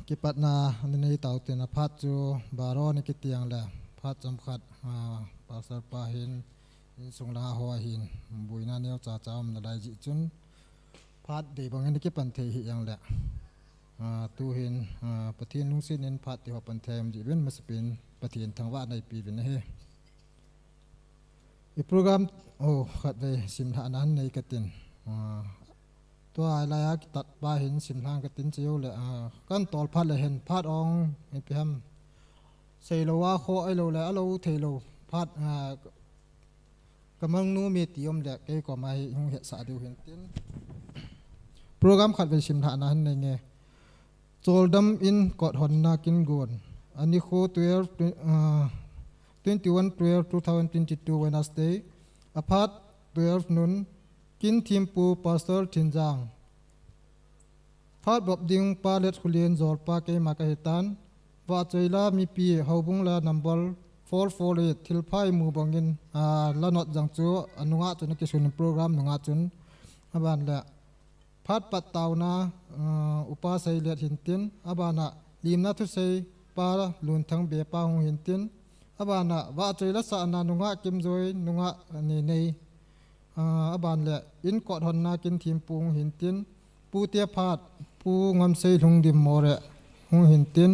kipat na ni tau tin a phat chu baro ni ki tiang la phat cham khat pasar pahin in sung la ho hin buina neo cha cham na dai ji chun phat de bang ni ki pan the hi yang la tu hin pathin lung sin in phat ti ho pan them ji ben maspin pathin thangwa nei pi bin he i program khat ve sim tha nan nei katinตัวอะไรตัดปลาเห็นสิมทางกระตินเจียวเลยกันตอลพัดเลยเห็นพัดอองไอ้เพียมเซโลว่าโคไอโลเลยเราเทโลพัดกำลังนู้มีติยมเด็กเอกว่าไม่หงเหตุสาดูเห็นตินโปรแกรมขัดไปสิมทางนั้นในไงโจลดัมอินกอดหอนนากินกวนอันนี้โค21/12/2022 Wednesday อพาร์ต12 noonกินทีมปูปาสเตอร์ทินจางฟาดบบดิงปาเลตคุเลียนจอร์ปาเกมาเกฮิตันว่าใจลามีปีเฮาบุงลานัมเบล448ทิลไพมูบังกินละนอดจังจูอนุงะจุนกิสุนโปรแกรมนุงะจุนอาบานละฟาดปัตตาวนาอุปาไซเลตหินตินอาบานะลีมนาทุไซปาลุนทั้งเบียปาหงหินตินอาบานะว่าใจละสานานุงะกิมจอยนุงะนี่อาบานเละอินกอดหอนนากินทีมปูงหินตินปูเตียพาดปูงำเซยลุงดิมโมเระหงหินติน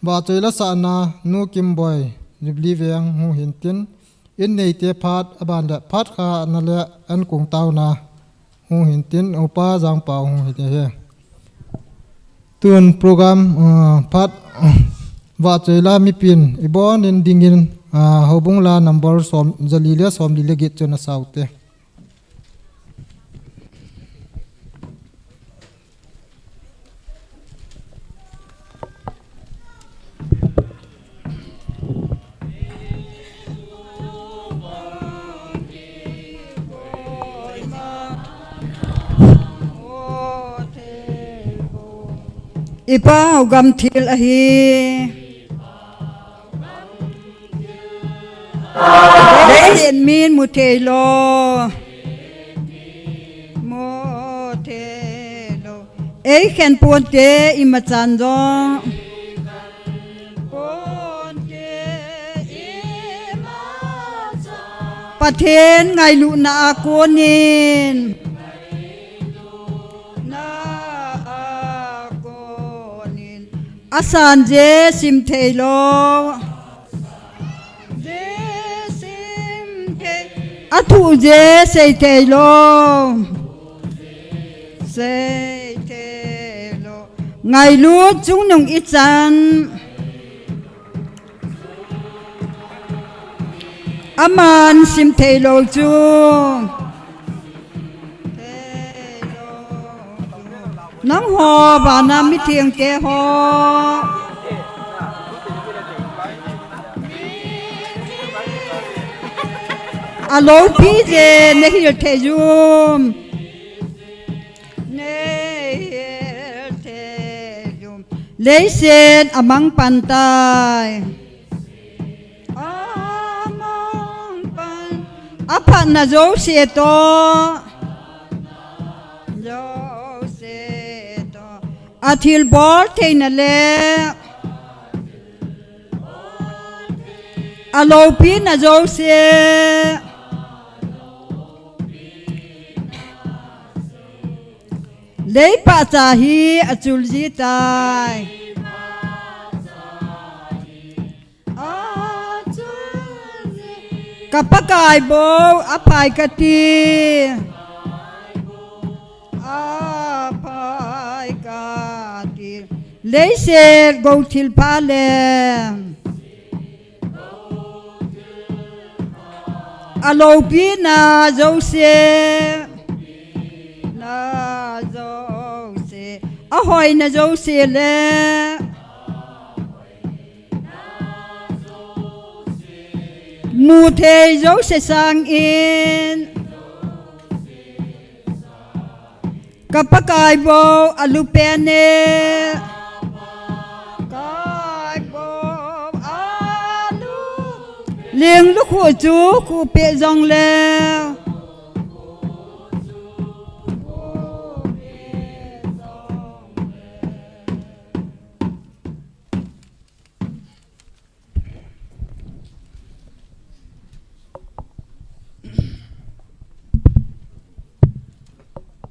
บาใจละสานานูกิมบอยริบลีเวียงหงหินตินอินในเตียพาดอาบานเละพาดขานั่นแหละอันกุงเต้านาหงหินตินอุปาจางเป่าหงหินตินเฮตัวนโปรแกรมพัดว่าใจละมีปินอีบอนินดิงินเฮาบุงลานัมเบอร์สอมจะลีเลียสอมลีเลกิจจนสาวเตอีป้าเอากำทิลฮีเดเดนมีนมุเทโลโมเทโลเอ้แขนปวนเตอิมาจันดงปวนเตอิมาจันประเทศไงลุนาโกนินอาสานเจสิมเทโลเจสิมเทอาทูเจเซเทโลเซเทโลไงลูกจุงนงอิจันอามันสิมเทโลจุงน้ำหอบานามิเทียงเกหออาโลพีเจเนฮิลเทยุมเนฮิลเทยุมเลเซนอมังปันตายอมังปันอภันนาโจเสโตอาทิลบอลเทนเลอาโลปีนาโจเซเลปะจาฮีอจุลจิตายกับปะกายโบอภัยกติเลเซอร์กูทิลพาเลอาโลปีนาโจเซนาโจเซอาหอยนาโจเซเลมูเทโจเซสังอินกับปะกายโบอาลูเปเนเลี้ยงลูกหัวจูคูเปะจองแล้ว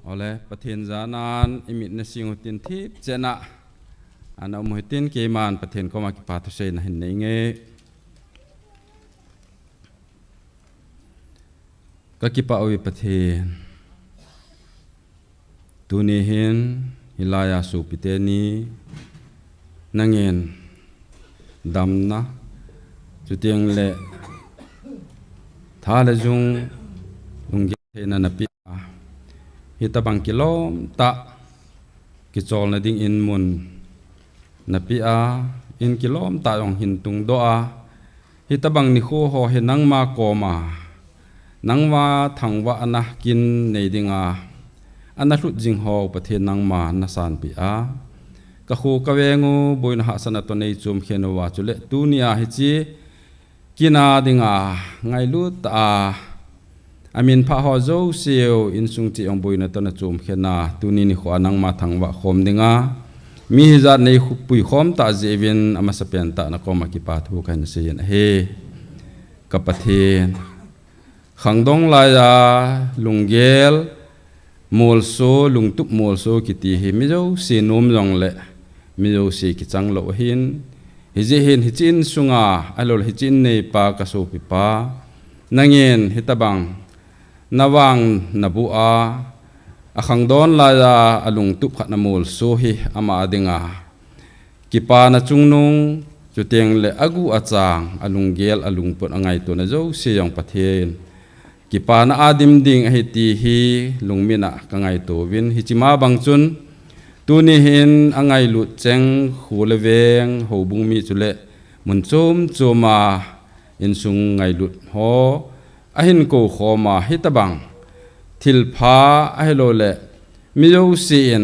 เอาเลยประเทศจานานอิมิตนสิงห์ตินทิพเจนะอันเอามือตินเกมานประเทศก็มากิปาทุเซนเห็นในเงี้ก็กิปาอวิประเทศตูนี้เห็นฮิลายาสุปิเตนีนังเงินดำนะจุดยังเละท่าละจุงลุงเกเทนันปีฮิตาบังกิโลมตะกิจอลนดิ่งอินมุนนปีอินกิโลมตะยองหินตุงโดอาฮิตาบังนิโคโฮเฮนังมาโกมานังว่าทังว่านะกินในดิ่งอันนั้นรุดจิงโฮประเทศนังมานาสานปีกะคูกะเวงูบุยนหาสนัตในจุมเขนวาจุเลตูนีอาฮิจิกินาดิ่งไงลุตอามินพระฮอโจเซียวอินสุงจิองบุยนตนจุมเขนาตูนีนิขวานังมาทังวะคมดิ่งมีฮิจัดในปุยคมตาเจวินอามาสเปียนตะนักมากิปาทูกันเสียนเฮกับประเทศขังดงลายาลุงเกลมูลโซลุงตุกมูลโซกิติฮิมิโจสีนุมจงเละมิโจสีกิจังโลหินฮิจิหินฮิจินสุงาอโลฮิจินในปากสูปิปานังเงินฮิตบังนวังนบุอาขังดอนลายาอลุงตุกขันมูลโซฮิอามาดิงากิปานาจุงนุงจุเตียงเละอากูอาจางอลุงเกลอลุงปนอังไงตัวนะโจสียองประเทศกิปานาอาดิมดิ่งให้ตีฮีลุงมินะกังไงตัววินฮิจิมาบังจุนตูนี่เห็นอังไงลุดเจงหูเลเวงหูบุงมีจุเลมุนจุมจูมาอินสุงไงลุดโฮอาหินโกขอมาฮิตบังทิลพาอาฮิโลเลมิโยซีน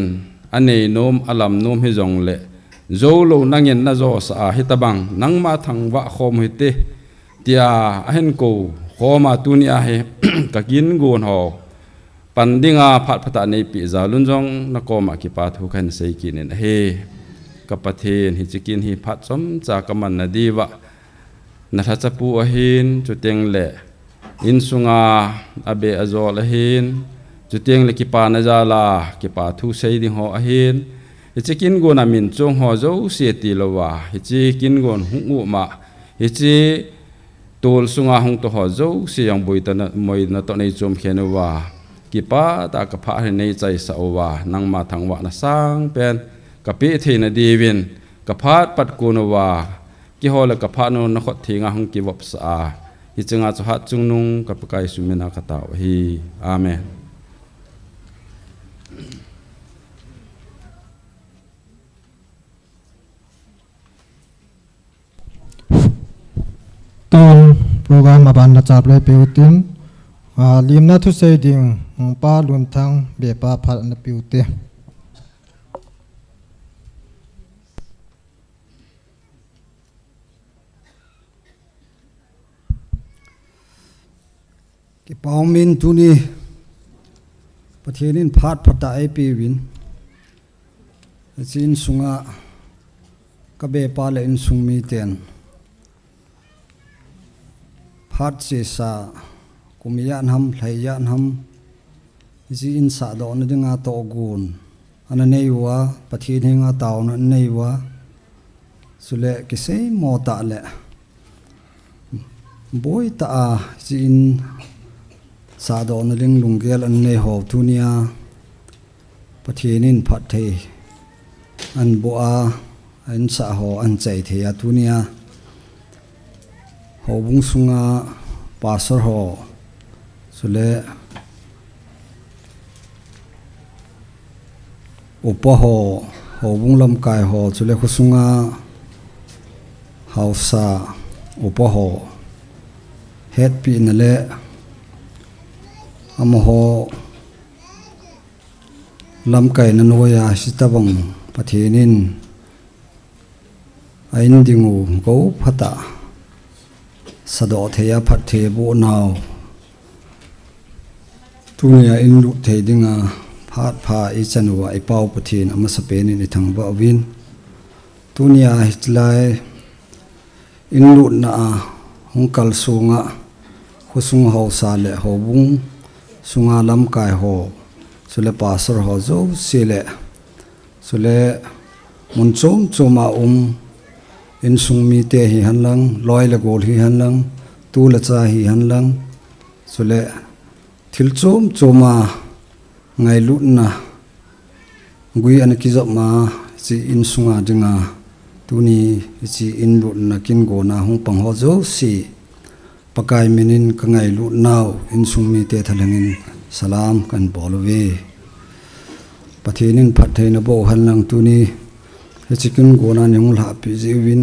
อันเนนมอลัมนมฮิจงเลโจโลนังเงินนาโจสาฮิตบังนังมาทังวะขอมฮิตเตียอาหินโกขอมาตุนีอาเฮกะกินกูนหอปันดิงาพัดพัตในปีจาลุนจงนักมากิปาทุกันเสกินเฮกับประเทศฮิจิกินฮิพัดสมจากมันนดีวะนัทจัปูอาหินจุดเตียงเละอินสุงาอาเบอโจลหินจุดเตียงเละกิปานาจาลากิปาทุเสดิหออาหินฮิจิกินกูนามินจงหอโจเสียติลวะฮิจิกินกูนหุงุมาฮิจิตูลสุงาหงตัวหอโจเสียงบุยตนะมวยนตในจมเขนวากิปาตากระพะในใจสาววานังมาทางวะนะสร้างเป็นกะปิเทนดีวินกะพัดปัดกูนวากิฮอลกะพะนนขดทิงาหงกิวบสาฮิจงาจุหัดจุงนุงกับกายสุเมนาคตาวฮีอาเมนตูนโปรแกรมมาบันนัจับเลยเปิวตินลิมนาทุเซดิงปาลุนทังเบปาพัดนปิวเตกิปองมินตุนีประเทศนี้พัดพัดไอปีวินจินสุงะกะเบปาเลนสุงมีเตียนพัดเสสากุมยานหำไหลยานหำจีนสะดอนดึงอาโตกูนอันนั้นในวัวประเทศนี้อาเตานั้นในวัวสุเลกิเซโมตะเลบอยตาจีนสะดอนดึงลุงเกลอันในหอบทุนียประเทศนี้พัดเทอันบัวอันสะหออันใจเทียทุนียหอบุงสุงาปาสหอสุเลอุปหอหอบุงลำกายหอสุเลขุสุงาหาวสาอุปหอเฮ็ดปีนั่นแหละอมหอลำไก่นันวยาสิตบังประเทศนินไอ้นดิงูกูพัตตาสะดอเทียพัดเทบุนาวทุเนียอินลุเทดิงาพัดพาอิจันวะไอเป้าประเทศอมาสเปนิในทางบ่าวินทุเนียฮิตไลอินลุนาหงกัลสุงะขุสุงหาวสาเลหอบุงสุงาลำกายหอส sule pastor ho zo sile sule mun choma in sung mi te hi han lang loi la gol hi han lang tu la cha hi han lang sule thil choma ngai lut na gui an ki zop ma chi in sunga dinga tuni chi in lut na kin go na hung pang ho zo si pakai minin ka ngai lut naw in sung mi te thalangin salam kan bolwe pathinin phatheina bo han lang tuni chicken go na nyong la pi jiwin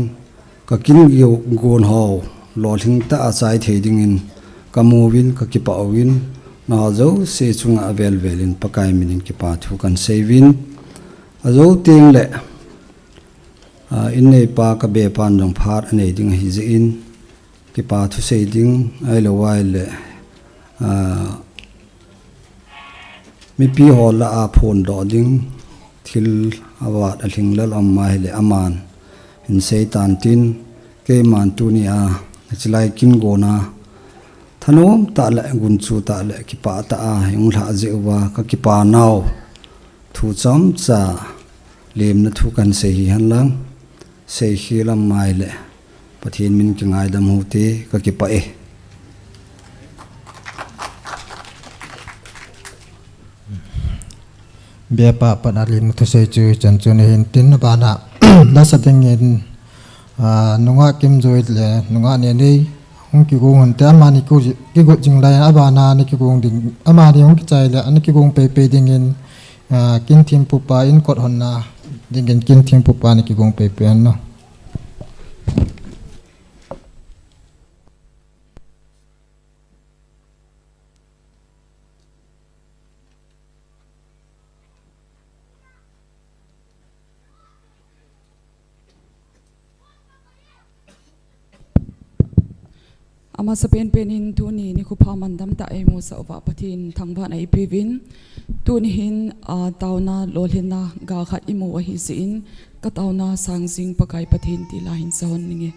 ka kin gon ho lo thing ta achai thedingin kamovin ka kipawin na zo se chunga velin pakai minin ki pa thu kan sevin azo ting le in nei pa ka be pan jong phat anei ding hi je in ki pa thu se ding ai lo wai le mi pi hol la a phone do ding thil awat a thing lal mai le aman in seitan tin ke man tu ni a chilai kin go na thanom ta la gun chu ta la ki pa ta a yong la jewa ka ki pa naw thu cham cha lem na thu kan se hi han lang se hi lam mai le pathin min ki ngai dam hu te ka ki pa e bia pa panarin thu se chu chan chu ne hin tin ba na la sa teng in nunga kim joit le nunga ne nei hong ki gong han ta ma ni ku ki go jing lai a ba na ni ki gong ding ama ni hong ki chai le an ki gong pe ding in kin thim pu pa in kot hon na ding in kin thim pu pa ni ki gong pe an no ama sa pen in tu ni khu pha mandam ta e mo sa wa pathin thangban ai pivin tu ni hin tauna lolhina ga khat imu a hi sin ka tauna sangsing pakai pathin ti la hin sa hon ninge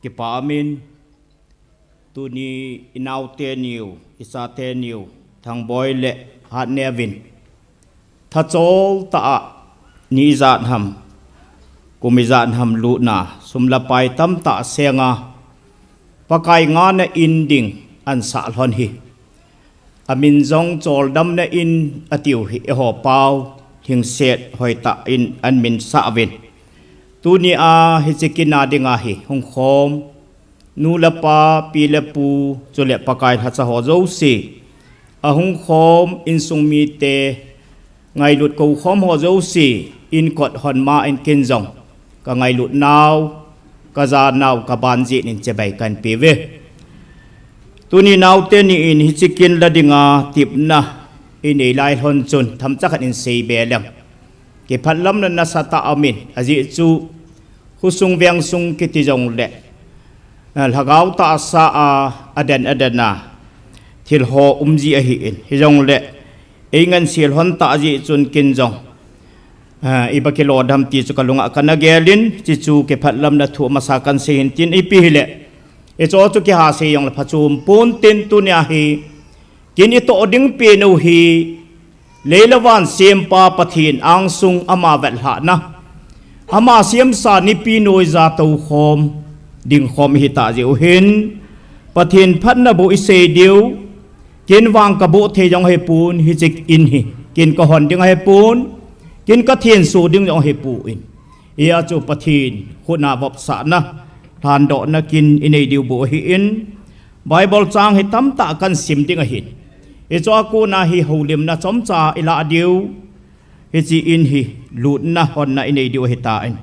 ki pa amin tu ni inau te niu isa te niu thang boy le hat nevin tha chol ta ni zat ham kumi zat ham lu na sum la pai tam ta senga pakai nga na inding an sa lon hi amin zong chol dam na in atiu hi ho pau thing set hoi ta in an min sa vin tu ni a hi chikina dinga hi hong khom nu la pa pi la pu chole pakai tha cha ho zo si a hong khom in sung mi te ngai lut ko khom ho zo si in kot hon ma in kin zong ka ngai lut naw ka za naw ka ban ji nin che bai kan pi ve tu ni naw te ni in hi chikin la dinga tip na in ei lai hon chun tham cha khan in sei be lam ke phat lam na sa ta amin aji chu hu sung veng sung ki ti jong le lhagau ta sa a adan adana thil ho umji a hi in hi jong le ei ngan sil hon ta ji chun kin jong i ba ke lo dam ti chu kalunga kana gelin chi chu ke phat lam na thu ma sa kan se hin tin i pi hi le e cho chu ki ha se yong la phachum pun tin tu nya hi kin i to ding pe no hi leilawan sem pa pathin ang sung ama vel ha na ama siam sa ni pi noi za to khom ding khom hi ta jiu hin pathin phat na bo i se diu kin wang ka bo the jong he pun hi chik in hi kin ka hon ding he pun kin ka thien su ding jong he pu in ia chu pathin khuna vop sa na than do na kin inei diu bo hi in bible chang hi tam ta kan sim ding a hin e cho ko na hi holim na chom cha ila diu he chi in hi lut na hon na inei diu he ta in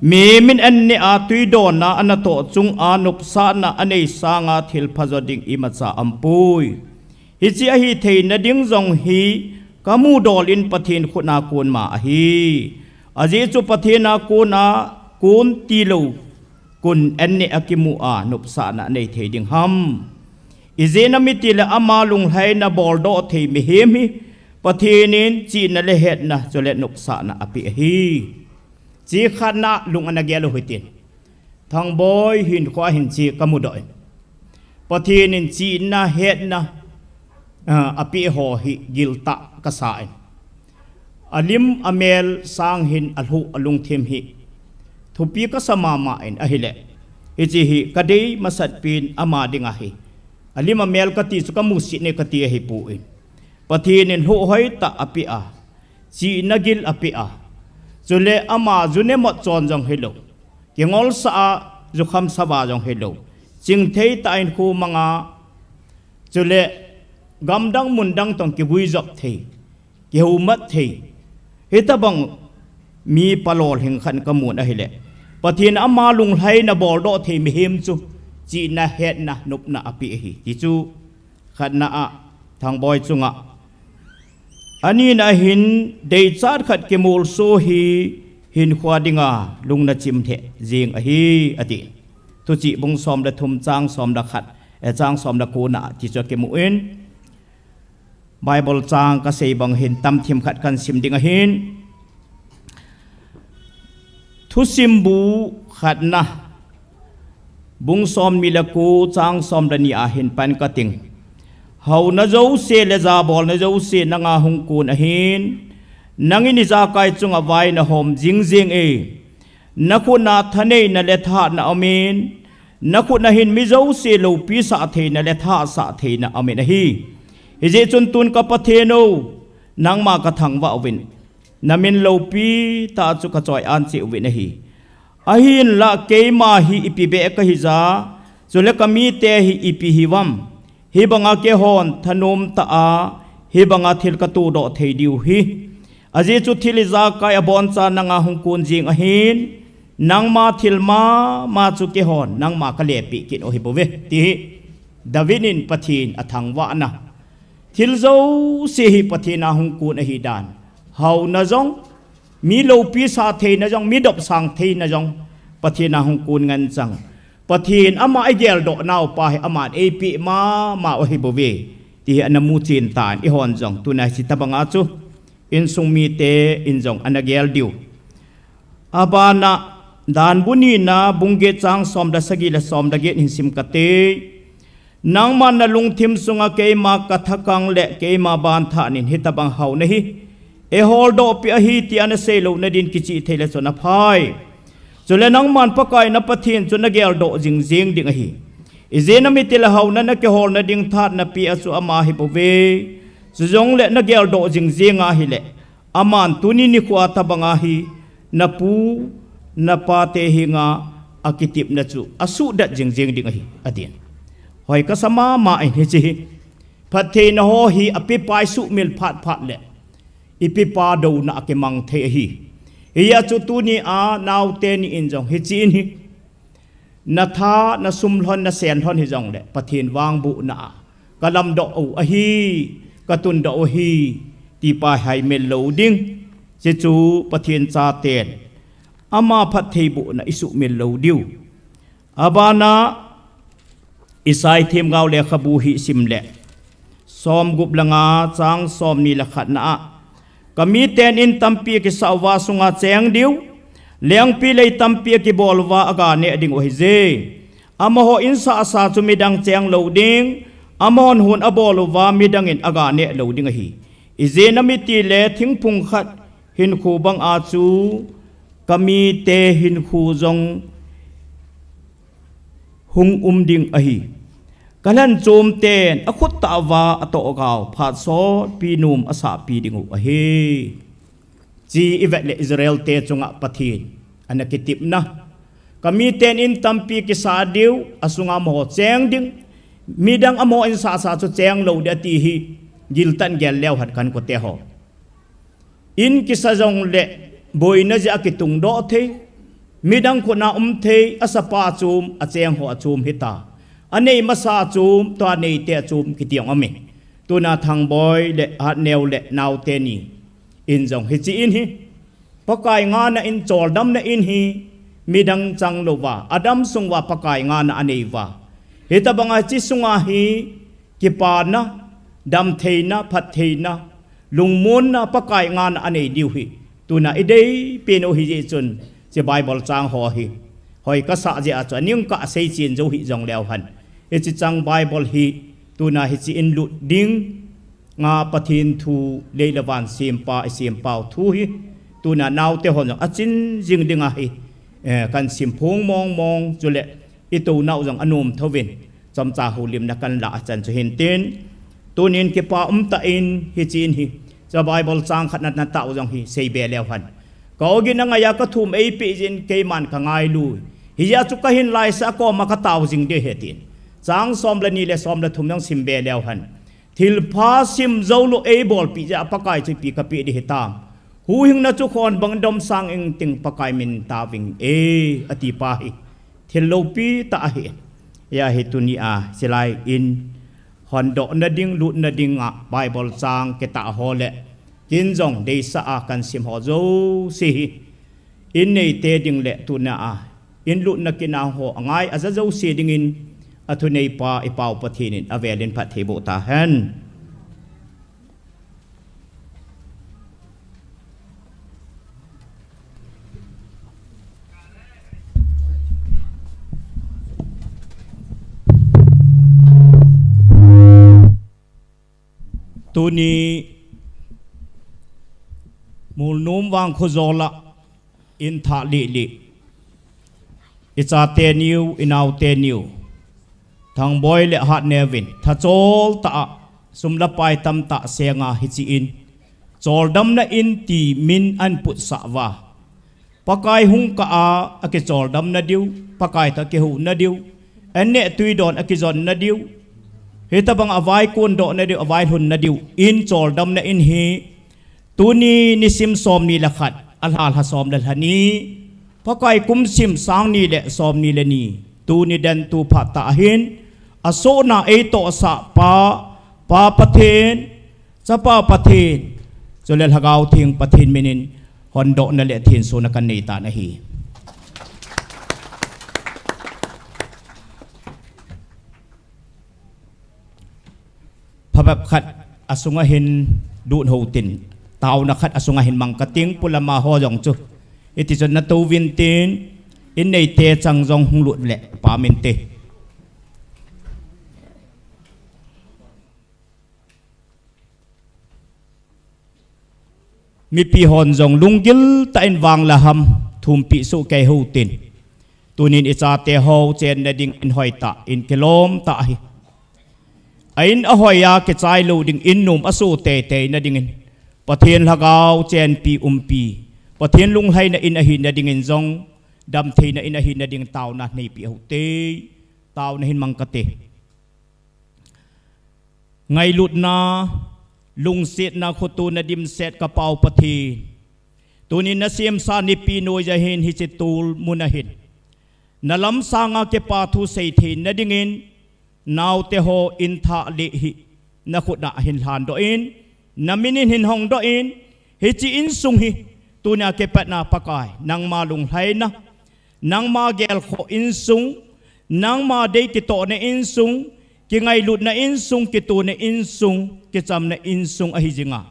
mi min an ne a tui do na an to chung a nup sa na anei sanga thil phazoding i ma cha ampui hi chi a hi thei na ding jong hi kamu dol in pathin khuna kun ma hi aji chu pathina kuna kun ti lo kun an ne akimu a nup sa na nei thei ding ham izena mitila ama lung hai na boldo thei mi hemi pathinin chi na le het na chole nup sa na api hi chi khana lung ana gelo hitin thang boy hin khwa hin chi kamu doi pathinin chi na het na api ho hi gilta kasain alim amel sang hin alhu alung them hi thupi ka sama ma in ahile ichi hi kadei masat pin ama dinga hi alim amel ka ti suka musi ne ka ti hi pu in pathinin hu hoi ta api a chi nagil api a chule ama june mo chon jong helo kengol sa ju kham sawa jong helo ching thei ta in khu manga chule gamdang mundang tong ki bui jok thei ki hu mat thei hita bang mi palol hing khan kamun a hile pathin ama lung hai na bol do thei mi hem chu chi na het na nup na api hi ti chu khat na a thang boy chunga ani na hin dei chat khat ke mul so hi hin khwa dinga lung na chim the jing a hi ati tu chi bung som da thum chang som da khat e chang som da ko na ti cho ke mu in bible chang ka sei bang hin tam thim khat kan sim dinga hin thu sim bu khat na bung som milaku chang som da ni a hin pan ka ting hau na zo se le za bol na zo se na nga hung kun a hin nangi ni za kai chunga vai na hom jing jing e na khu na thane na le tha na amin na khu na hin mi zo se lo pi sa the na le tha sa the na amin hi hi je chun tun ka pathe no nang ma ka thang wa win namin lo pi ta chu ka choi an chi win hi a hin la ke ma hi ipi be ka hi za chule ka mi te hi ipi hi wam hi banga ke hon thanom ta a hi banga thil ka tu do thei diu hi aji chu thil za ka abon cha nanga hung kun jing a hin nang ma thil ma chu ke hon nang ma ka le pi kin o hi bove ti davinin pathin athang wa na thil zo se hi pathina hung kun a hi dan hau na jong mi lo pi sa thei na jong mi dop sang thei na jong pathina hung kun ngan chang pathin ama igel do naw pa hi amat ap ma o hi bove ti anamu chin tan i hon jong tuna si tabanga chu in sung mi te in jong anagel diu abana ดานบุนีนาบุงเกจางสอมดาสกีและสอมดาเกตหินซิมกเตนางมันนลุงทิมสุงเกมากะทะกังและเกมาบานทานินฮิตบังเฮานะฮิเอฮอลโดปิอฮีติอันเซโลนดินกิจิเทเลสนพายจุเลนังมันปะกายนปะทินจุนเกลโดจิงจิงดิงฮีอิเจนมิติละเฮานันเกฮอลนดิงทาดนปีอสุอามาฮิปเวจุจงเลนเกลโดจิงจิงอาฮิเลอามันตุนินิควาตบังอาฮีนปูนปาเตหิงาอากิติบนจุอสุดัดจิงจิงดิงฮีอดีนหอยก็สมามาอินเฮจิพัทเทนโฮฮีอภิปายสุมิลพัดพัดเลอิปิปาดูนักมังเทฮีเฮียจุตุนีอานาวเตนีอินจงฮิจินฮีนาทานาสุมลอนนาเซนทอนฮิจงเลพัทเทนวางบุนากะลำดอกอฮีกะตุนดอกฮีตีปายไฮเมลโลดิงเจจูพัทเทนซาเตนอามาพัทเทบุนาอิสุเมลโลดิวอาบานาอิสายเทียมเกาเลขบูหิสิมเลซอมกุบลงาจางซอมนีละขัดนะก็มีเตนอินตัมปีกิสาวาสุงาเจงดิวเลี้ยงปีเลยตัมปีกิบอลวาอากาเนดิงโอฮิเซอามโหอินสาสาจุมีดังเจงโลดิงอามอนหุนอบอลวามีดังอินอากาเนโลดิงฮีอิเจนมิตีเลทิ้งพุงขัดหินคูบังอาจูก็มีเตหินคูจงหุงดิงอฮีกันนั้นโจมเตนอคุตตาวาอโตอกาวผาดโซปีนุมอาสาปีดิงูอเฮจีอิเวเลอิสราเอลเตจงะปะทีนอันนักกิติบนะก็มีเตนอินตัมปีกิสาดิวอสุงามโหเจงดิงมีดังอโมอินสาสาจุเจงโลเดตีฮียิลตันเกลเลวหัดกันก็เตหออินกิสาจงเลบอยนจะกิตุงโดเทมีดังคนนาเทอสปาจูมอเจงหัวจูมฮิตาอันนี้มาซาจูมตัวนี้เตะจูมกิเตียงอเมตัวนาทางบอยเละฮัดเนวเละนาวเตนีอินจงฮิจิอินฮีปากายงานอินจอลดัมนะอินฮีมีดังจังโลวาอดัมสุงว่าปากายงานอันนี้ว่าเหตุบังอาจิสุงาฮีกิปานะดัมเทนะพัดเทนะลุงมุนนะปากายงานอันนี้ดิวฮีตัวนาอิเดย์เป็นโอฮิจิจุนจะไบเบิลจางหอฮีหอยก็สะเจอาจจะนิ่งกะเซจินโจฮิจงแล้วหันเอจิจังไบเบิลฮีตัวนาฮิจิอินลุดดิ้งงาปะทินทูเลลวันเสียมปาเสียมเปาทูฮีตัวน่ะนาวเตหอนอาจินจิงดิงาฮีกันสิมพงมองจุเลอิตูนาวจังอนุมทวินจำจ่าหูลิมนักกันละอาจารย์จะเห็นเต้นตัวนี้เก็บปาตะอินฮิจินฮีจะไบเบิลจางขนาดนั้นเต่าจังฮีเซเบแล้วหันก็กินนังยากระทุ่มเอปีจินเกมันขังไงลุยฮิยาจุกหินไลสะก็มาคตาวจิงเดเหตินจางซอมละนี่และซอมละทุ่มยังสิมเบแล้วหันทิลพาซิมเจ้าลูเอบอลปีจะปากายจะปีกปีดิเหตามหูหิงนัจุคนบังดมสังเองติงปากายมินตาวิงอติปาฮิทิลโลปีตาฮิยาเหตุนี้สลายอินฮอนโดนดิงลุนดิงไบเบิลจางเกตาฮอเลกินจงเดสอากันสิมฮอโจสิอินในเตดิงเลตุนาอินลุนกินาฮอง่ายอาจจะโจสิดิงอินอทุนัยปาอิปาวปะทีนินอเวลินพัทเทโบตาฮันตัวนี้มูลนุ่มวางโคจรละอินทาลิลิอิจาเตนิวอินาวเตนิวทางบอยเลหัดเนวินถ้าโจลตาสุมละไปตำตาเสียงฮิจิอินโจลดำนะอินตีมินอันปุตสาวาปากายหุงกะอากิโจลดำนะดิวปากายตะเกหูนะดิวอันเนตุยดอนอากิจอนนะดิวเหตุบังอวัยกุนโดนะดิวอวัยหุนนะดิวอินโจลดำนะอินฮีตัวนี้นิสิมซอมนี่ละขัดอัลฮัลฮัซอมละนี้ปากายกุมซิมสางนี่แหละซอมนี่ละนี้ตัวนี้เดินตัวผัดตาหินอโซนาเอโตสะปาปะเทนจะปาปะเทนจะเล่นหากเอาทิ้งปะเทนเมนินฮอนโดนั่นแหละเทียนโซนักันเนตานะฮีพระแบบขัดอสุงเห็นดูนหูตินเตานักขัดอสุงเห็นมังกะติงปุลมาฮอยองจูอิติจนนตูวินติน อินในเตจังจงหงลุดแหละปาเมนเตมีปีหอนจงลุงกิลตะอินวางละหำทุมปีสุไกหูตินตัวนินอิจาเตหอเจนนดิ่งอินหอยตะอินกิโลมตะหิอินอหอยยาเกจายลูดิ่งอินนุ่มอสูเตเตนดิ่งอินปะเทียนละกาวเจนปีปีปะเทียนลุงให้นอินอหินนดิ่งอินจงดำเทนอินอหินนดิ่งเตานะในปีหูเตเตาในหินมังกะเตไงหลุดนาลุงเสียนาโคตูนดิมเซตกระเป๋าปะทีตัวนี้นาเซียมซานิปีโนจะเห็นฮิจิตูลมุนเห็นนาลัมสางาเกปาทุเซทีนดิ่งอินนาวเตโฮอินทาลิหินาขุดนาหินลานโดอินนามินินหินหงโดอินฮิจิอินซุงฮิตัวนี้เกปนาปะกายนางมาลุงไห้นะนางมาเกลโคอินซุงนางมาเดกิโตเนอินซุงกิไงหลุดnaอินซุงกิตัวnaอินซุงกิจำnaอินซุงอหิจิงา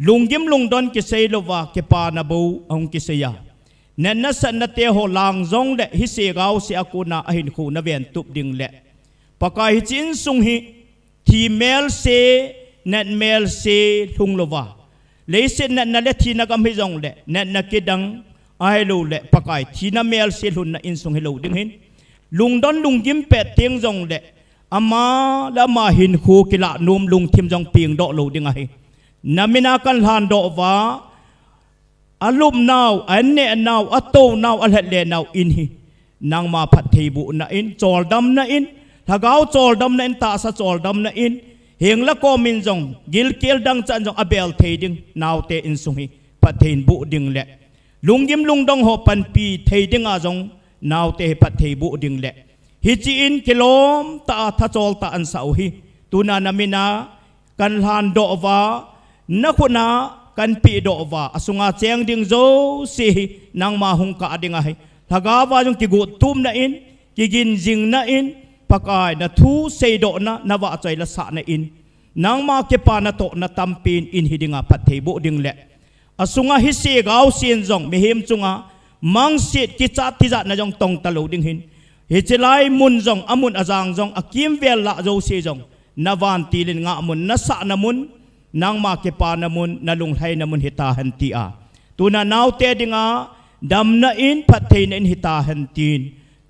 ลุงยิมลุงดอนกิเซโลวากิปานาบูองกิเซียนั่นนั่นสันนเตโฮลางจงเละฮิเซกาวเสียกูนาอหินคูนาเวียนตุบดิ่งเละปากายฮิจินซุงฮิทีเมลเซนั่นเมลเซลุงโลวาเลยเซนั่นนั่นเละทีนักมิจงเละนั่นนักกิดังไอโลเละปากายทีน่าเมลเซลุนน่ะอินซุงฮิโลดิ่งหินลุงดอนลุงยิมเป็ดเตียงจงเละอามาแล้วมาหินคูกิละนุ่มลุงทิมจงเปียงดอกโลดิงไงนามินากันลานดอกว่าอารมณ์นาวอันเนนาวอัตโตนาวอัลเลนาวอินฮีนางมาพัดเทบุนาอินจอลดำนาอินถ้าเขาจอลดำนาอินตาสะจอลดำนาอินเฮงละก็มินจงกิลเกลดังจันจงอเบลเทดิงนาวเตอินสุงฮีพัดเทนบุดิงเละลุงยิ้มลุงดงหอบปันปีเทดิงอาจงนาวเตพัดเทบุดิงเละฮิจิอินกิโลมตาทัจอลตาอันสาวฮีตุนานามินากันลานดอกว่านักนากันปีดอกว่าอสุงอาเจียงดิ่งโจสินางมาหงกาดิ่งไอถ้ากาวาจงกิกุตุมนาอินกิกินจิงนาอินปากายนาทูเซโดนะนาวาใจละสะนาอินนางมาเก็ปานาโตนาตัมปีนอินฮิดิงาพัดเทบุดิ่งเละอสุงอาฮิเซกาวเซียนจงไม่เห็มจุงอามังสิตกิจัดที่จัดนาจงตองตะลุดิ่งหินฮิจิไลมุนจงอามุนอาจางจงอากิมเวลละโจเซจงนาวันตีลินงามุนนาสะนามุนนางมาเก็ปานามุนนาลุงไทยนามุนฮิตาหันตีอาตุนานาวเตดิงาดำนาอินพัดเทนอินฮิตาหันตีน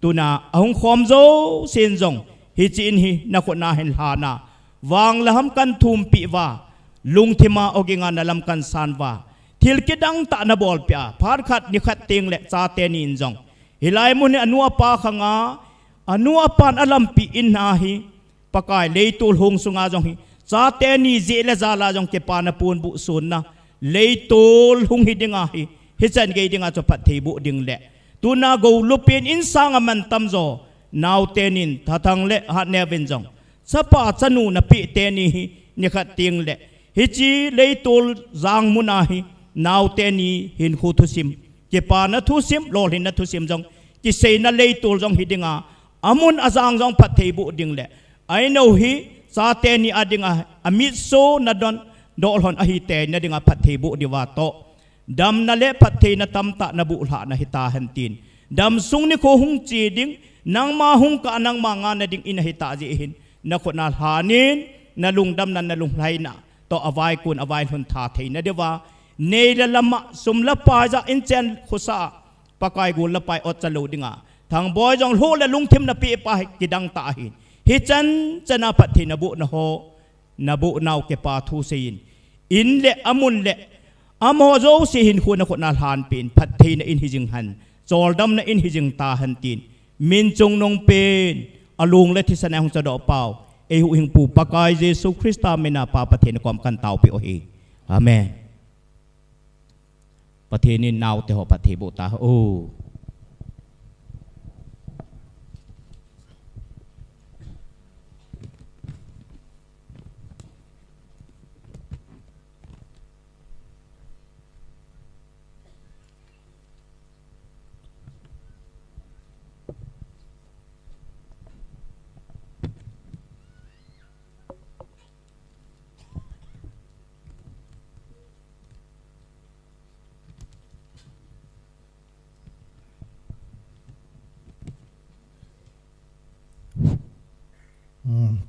ตุนาอหงคอมโจเซนจงฮิจิอินฮินักนาเห็นหานาวางละหำกันทุมปีว่าลุงทิมาโอกิงานาลำกันสานว่าทิลกิดังตานาบอลเปียพาร์ขัดนิขัดเต็งเละซาเตนินจงฮิไลมุนอนุอปาขังอาอนุอปานอลัมปีอินนาฮีปากายเลยตูลหงสุงาจงฮีซาเตนีเจเลซาลาจงเก็ปานาปูนบุสุนนะเลยตูลหงฮิดิงาฮีฮิจันเกดิงาจพัดเทบุดิงเละตูนาโกลุปินอินสังอามันตัมโจนาวเตนินทัทังเละฮัดเนวินจงสปาจันูนปีเตนีฮีนิขัดเต็งเละฮิจีเลยตูลจางมุนาฮีนาวเตนีหินคูทุซิมเก็บปานาทุซิมโลหินนาทุซิมจงกิเซนาเลยตูลจงฮิดิงาอามุนอาจางจงพัดเทบุดิงเละไอโนฮีซาเตนีอดิงาอมิโซนาดอนโดลฮอนอหิเตนดิงาพัดเทบุดิวาโตดำนาเลพัดเทนตัมตะนบุลานาฮิตาหันตินดำซุงนิโคหุงจีดิงนางมาหุงกะนางมางานดิงอินฮิตาจีหินนักนาหานินนาลุงดำนันนาลุงไลนะต่ออวัยกุนอวัยหุนทาเทนเดว่าเนรละมะสมละปาจะอินเจนขุสาปากายกุลละไปอดจะลูดิงาทางบอยจงโหและลุงทิมนาปีไปกิดังตาหินฮิจันจะนาพัดเทนบุนโฮนบุนาวเกปาทูเซนอินเละอมุนเละอโมโจสิหินคุณคนนาลานเป็นพัดเทนอินฮิจิงหันจอลดำนอินฮิจิงตาหันตินมินจงนงเป็นอลุงและทิศนาของจะดอกเปล่าเอหุหิงปูปากายเยซูคริสต์เมนาปาประเทนความกันเตาเปโอเฮอาเมนประเทศนี้นาวแต่หอประเทศโบตาโอ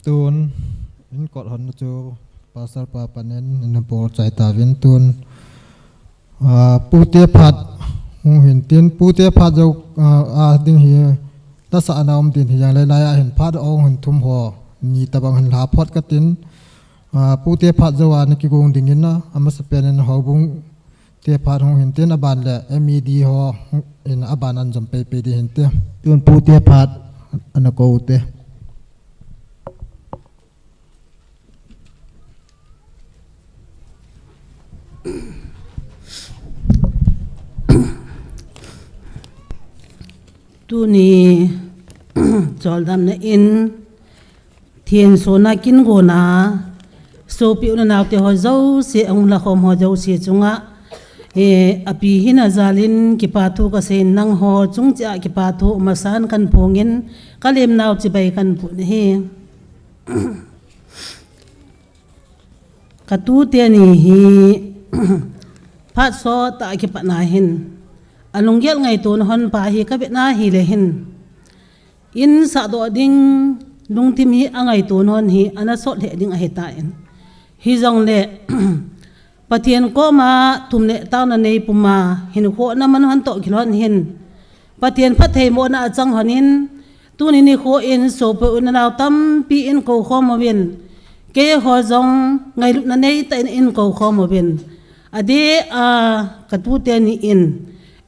tuôn in cọt hòn cho pasal pa panen in po chai ta vin tuôn pu te phat hung hin tin pu te phat jo ding hi ta sa na om tin hi yang lai lai hin phat ong hin thum ho ni tabang hin la phot ka tin pu te phat jo wa ki gong ding in na ama sa pen in ho bung te phat hung hin tin aban le med ho in aban an jam pe pe di hin te tuôn pu te phat an ko te tu ni chol dam na in thiên số na kin go na so pi na naw te ho zo se ang la khom ho zo se chunga api hina zalin ki pa thu ka se nang ho chung cha ki pa thu ma san kan phongin kalem naw chi bai kan pu ne he ka tu te ni hi phat so ta ki pa na hin alung gel ngai ton hon pa hi ka be na hi le hin in sa do ding lung tim hi angai ton hon hi ana so le ding a heta en hi jong le pathian ko ma tum le ta na nei puma hin kho na man han to khilon hin pathian phat thei mo na chang honin tu ni ni kho in so pe un na tam pi in ko kho mo bin ke ho jong ngai lu na nei ta in ko kho mo bin ade ka tu te ni in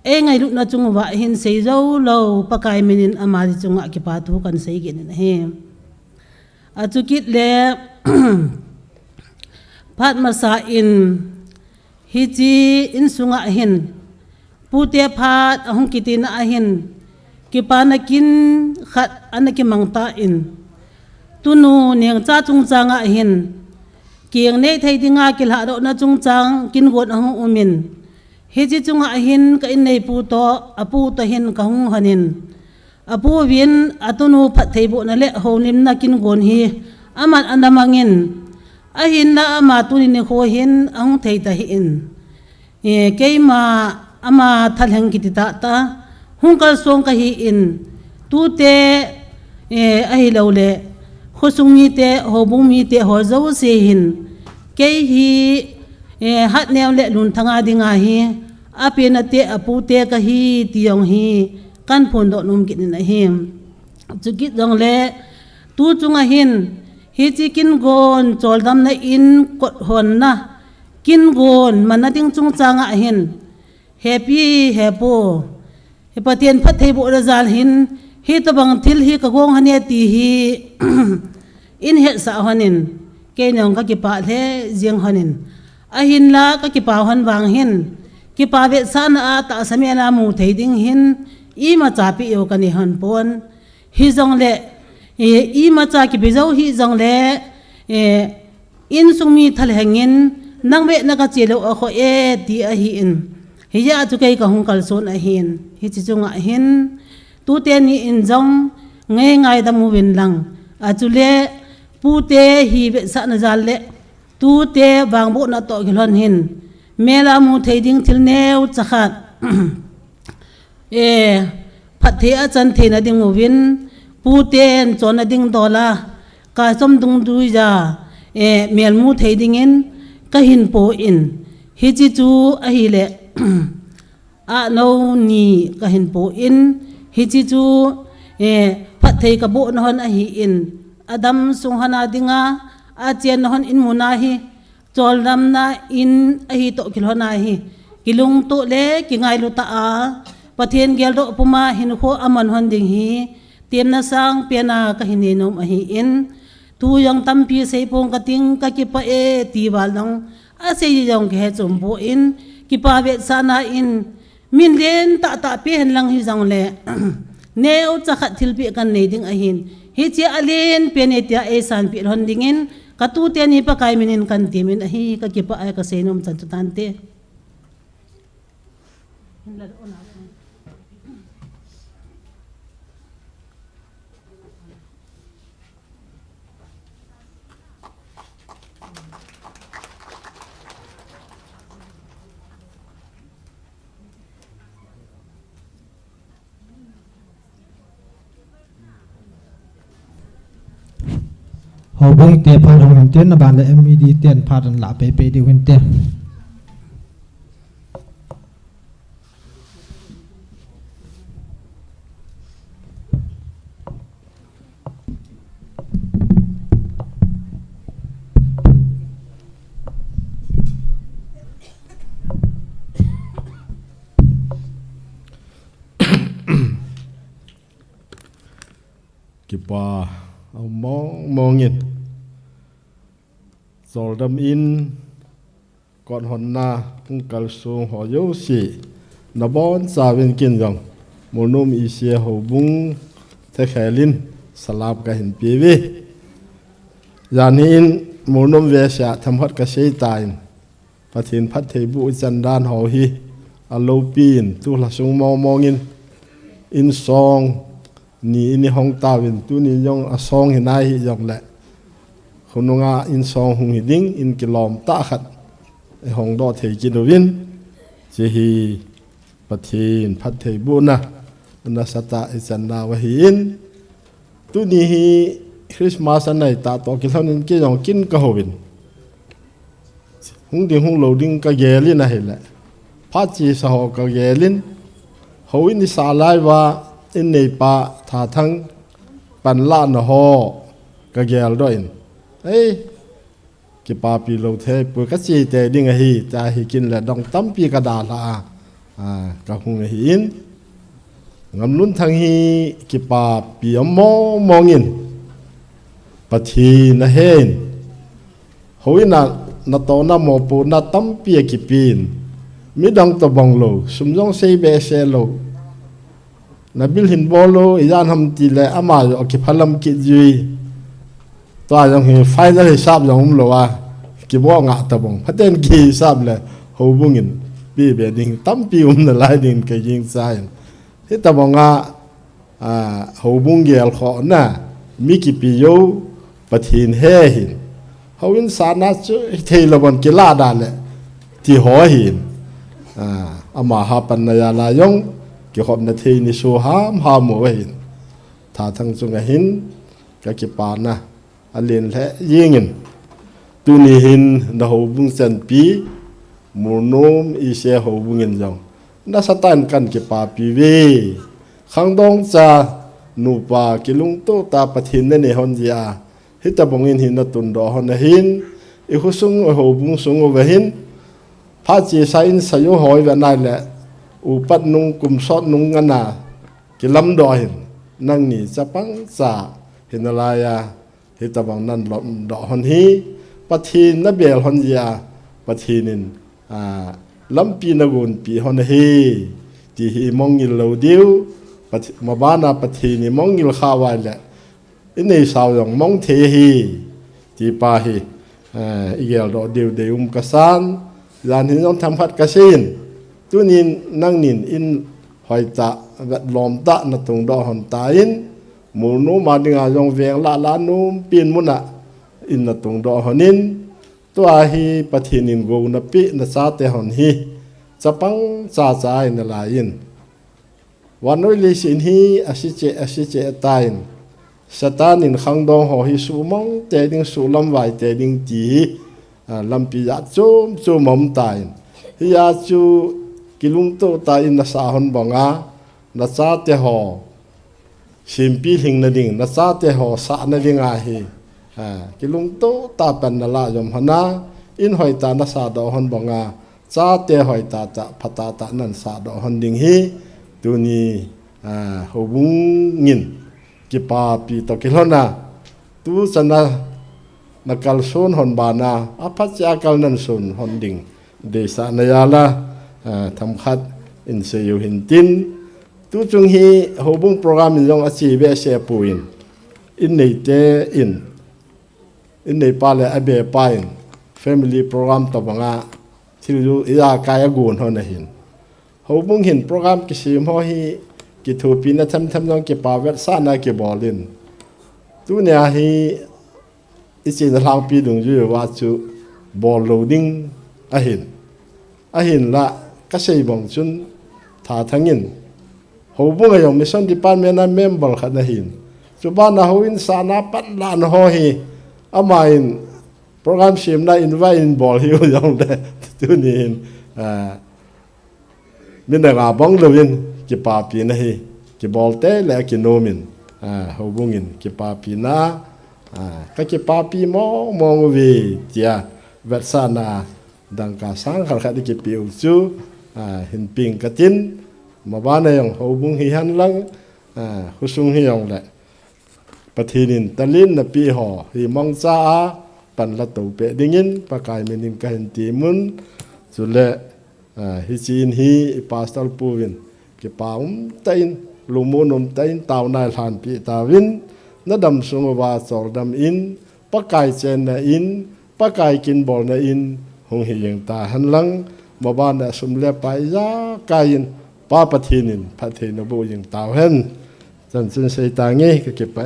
ngai lu na chung wa hin sei zo lo pakai minin amari chunga ki pa thu kan sei gen he achukit le phat masa in hiji in sunga hin pute phat ahung kitina ahin ki panakin khat anaki mangta in tunu neng cha chung changa hin kieng nei thei dinga kil ha do na chung chang kin got ahung umin hiji chunga hin ka in nei pu to apu to hin ka hung hanin apu win atunu phat thei bo na le honim na kin gon hi amat andamangin ahin na ama tuni ne kho hin ang thei ta hi in keima ama thalhang kitita ta hungkal song ka hi in tu te ahi lo le khosung mi te hobung mi te ho zo se hin ke hi hat new le lun thanga dinga hi apena te apu te ka hi tiong hi kan phon do num kin na hi chukit dong le tu chunga hin hi chi kin gon choldam na in kot hon na kin gon manating chung changa hin happy hapo he patien phat thei bo razal hin hi to bang thil hi ka gong hane ti hi in he sa honin ke nyong ka ki pa the jeng honin ahin la ka ki pa hon wang hin ki pa ve san a ta samela mu thei ding hin i ma cha pi yo ka ni han pon hi jong le i ma cha ki bezau hi jong le in sumi thal hangin nang be na ka chelo a kho ti a hi in hi ya chu kai ka hung kal son a hin hi chi chunga hin tu te ni in jong ngai ngai da mu win lang a chu le pu te hi be sa na jal le tu te wang bo na to khilon hin mela mu thei ding thil neu chakhat phat the a chan the na ding win pu ten chon na ding dola ka som dung du ja mel mu thei ding in ka hin po in hi chi chu a hi le a no ni ka hin po in hi chi chu phat thei ka bo na hon a hi in adam sung hana dinga a chen hon in muna hi chol ram na in a hi to kil hona hi kilung to le ki ngai lu ta a pathen gel do puma hin kho aman hon ding hi tiam na sang pena ka hininom a hi in tu yang tampi sei pong ka ting ka ki pa ti wal nong a sei yong ke chum bo in ki pa ve sana in min len ta ta pe hen lang hi jang le neu cha khat thil pi kan nei ding a hin hi che alen pe ne tia e san pi hon ding in ka tu te ni pa kai minin kan ti min a hi ka ki pa ka sei nom chan tan te hầu bông tia phạt hồng hình tiền là bạn lại em đi tiền phạt là pe đi hình tiền kipa mong in zol dam in kon hon na kung kalsung ho yo si na bon sa ven kin jong monum i se ho bung the khalin salab ka hin piwi yanin monum ve sha thamhat ka sei tain pathin phat thei bu chan dan ho hi alo pin tu la sung mong in song ni hong tawin tu ni yong a song hinai hi yong le khununga in song hung hi ding in kilom ta khat e hong do thei ki do win che hi pathin phat thei bu na na sata e chan na wa hi in tu ni hi Christmas anai ta to ki thon ki yong kin ka howin hung ding hung lo ding ka gelin na hele pha chi sa ho ka gelin hoin ni sa lai wa in nei pa tha thang pan la na ho ka gel do in ei ki pa pi lo the pu ka chi te ding a hi ta hi kin la dong tam pi ka da la ka hung hi in ngam lun thang hi ki pa pi mong in pathi na hen hoina na to na mo pu na tam pi ki pin mi dang to bong lo sum jong sei be se lo nabil hin bolo iyan ham ti le ama yo ki phalam ki ji to ayong hi final hisab jong lo wa ki bo nga ta bong phaten ki hisab le ho bungin bi be ding tam pi na lai ding ke jing sai hi ta bonga ho bung gel kho na mi ki pi yo pathin he hin ho in sana chu thei lobon ki la da le ti ho hin ama ha pan na ya la yong ki khop na thei ni so ham mo hin tha thang chung a hin ka ki pa na alen le yingin tu ni hin na ho bung chan pi munom i se ho bungin jong na satan kan ki pa pi we khang dong cha nu pa ki lung to ta pathin ne ne hon ya hita bongin hin na tun do hon hin i khusung ho bung sung over hin pha chi sain sayo hoi wa nai le upat nung kum sot nung ngana ki lam do hin nang ni chapang cha hinalaya hitabang nan lom do hon hi pathin na bel hon ya pathinin lampi na gun pi hon hi ti hi mongil lo diu mabana pathini mongil khawai le inei saw yong mong the hi ti pa hi igel do diu deum kasan yan hin yong tham phat kasin tunin nang nin in hoi ta vet lom ta na tung do hon ta in mu nu ma dinga jong veng la nu pin muna in na tung do honin to a hi pathinin go na pi na cha te hon hi chapang cha in la in wanoi le sin hi asiche tain satanin khang dong ho hi su mong te ding su lam vai te ding ti lam pi ya chum mom tain hi ya chu kilung to ta in na sa hon bonga na cha te ho simpi hing na ding na cha te ho sa na ding a hi kilung to ta pan na la yom hana in hoi ta na sa do hon bonga cha te hoi ta phata ta nan sa do hon ding hi tu ni ho bung ngin ki pa pi to kilona tu chana na kal son hon bana apha cha kal nan son hon ding de sa na ya la tham khat in se yu hin tin tu chung hi ho bung program in yong achi be se puin in nei te in nei pa le abe pa in family program to banga thil yu ya kaya gun hon na hin ho bung hin program ki sim ho hi ki thu pi na tham yong ki pa vet sa na ki bolin tu ne hi ichi na lang pi dung ju wa chu ball loading a hin la ka sei bong chun tha thangin ho bunga yong mission department na member khat na hin chu ba na ho in sa na pat la na ho hi amain program sim na invite in ball hiu yong de tu nin min da bong lovin ki pa pi na hi ki bol te le ki nomin ho bungin ki pa pi na ka ki pa pi mo vi tia vet sana dang ka sang khal kha di ki pi chu hin ping ka tin ma ba na yong ho bung hi han lang hu sung hi yong le pathinin talin na pi ho hi mong cha pan la to pe dingin pa kai menin ka hin ti mun chu le hi chin hi pastor puwin ki paum tain lumunum tain taw nai han pi tawin na dam sung wa chor dam in pa kai chen na in pa kai kin bol na in hong hi yang ta han lang ma ba na sum le pa ya kain pa pathinin pathin bu yang taw hen chan chen sei ta nge ka ke pa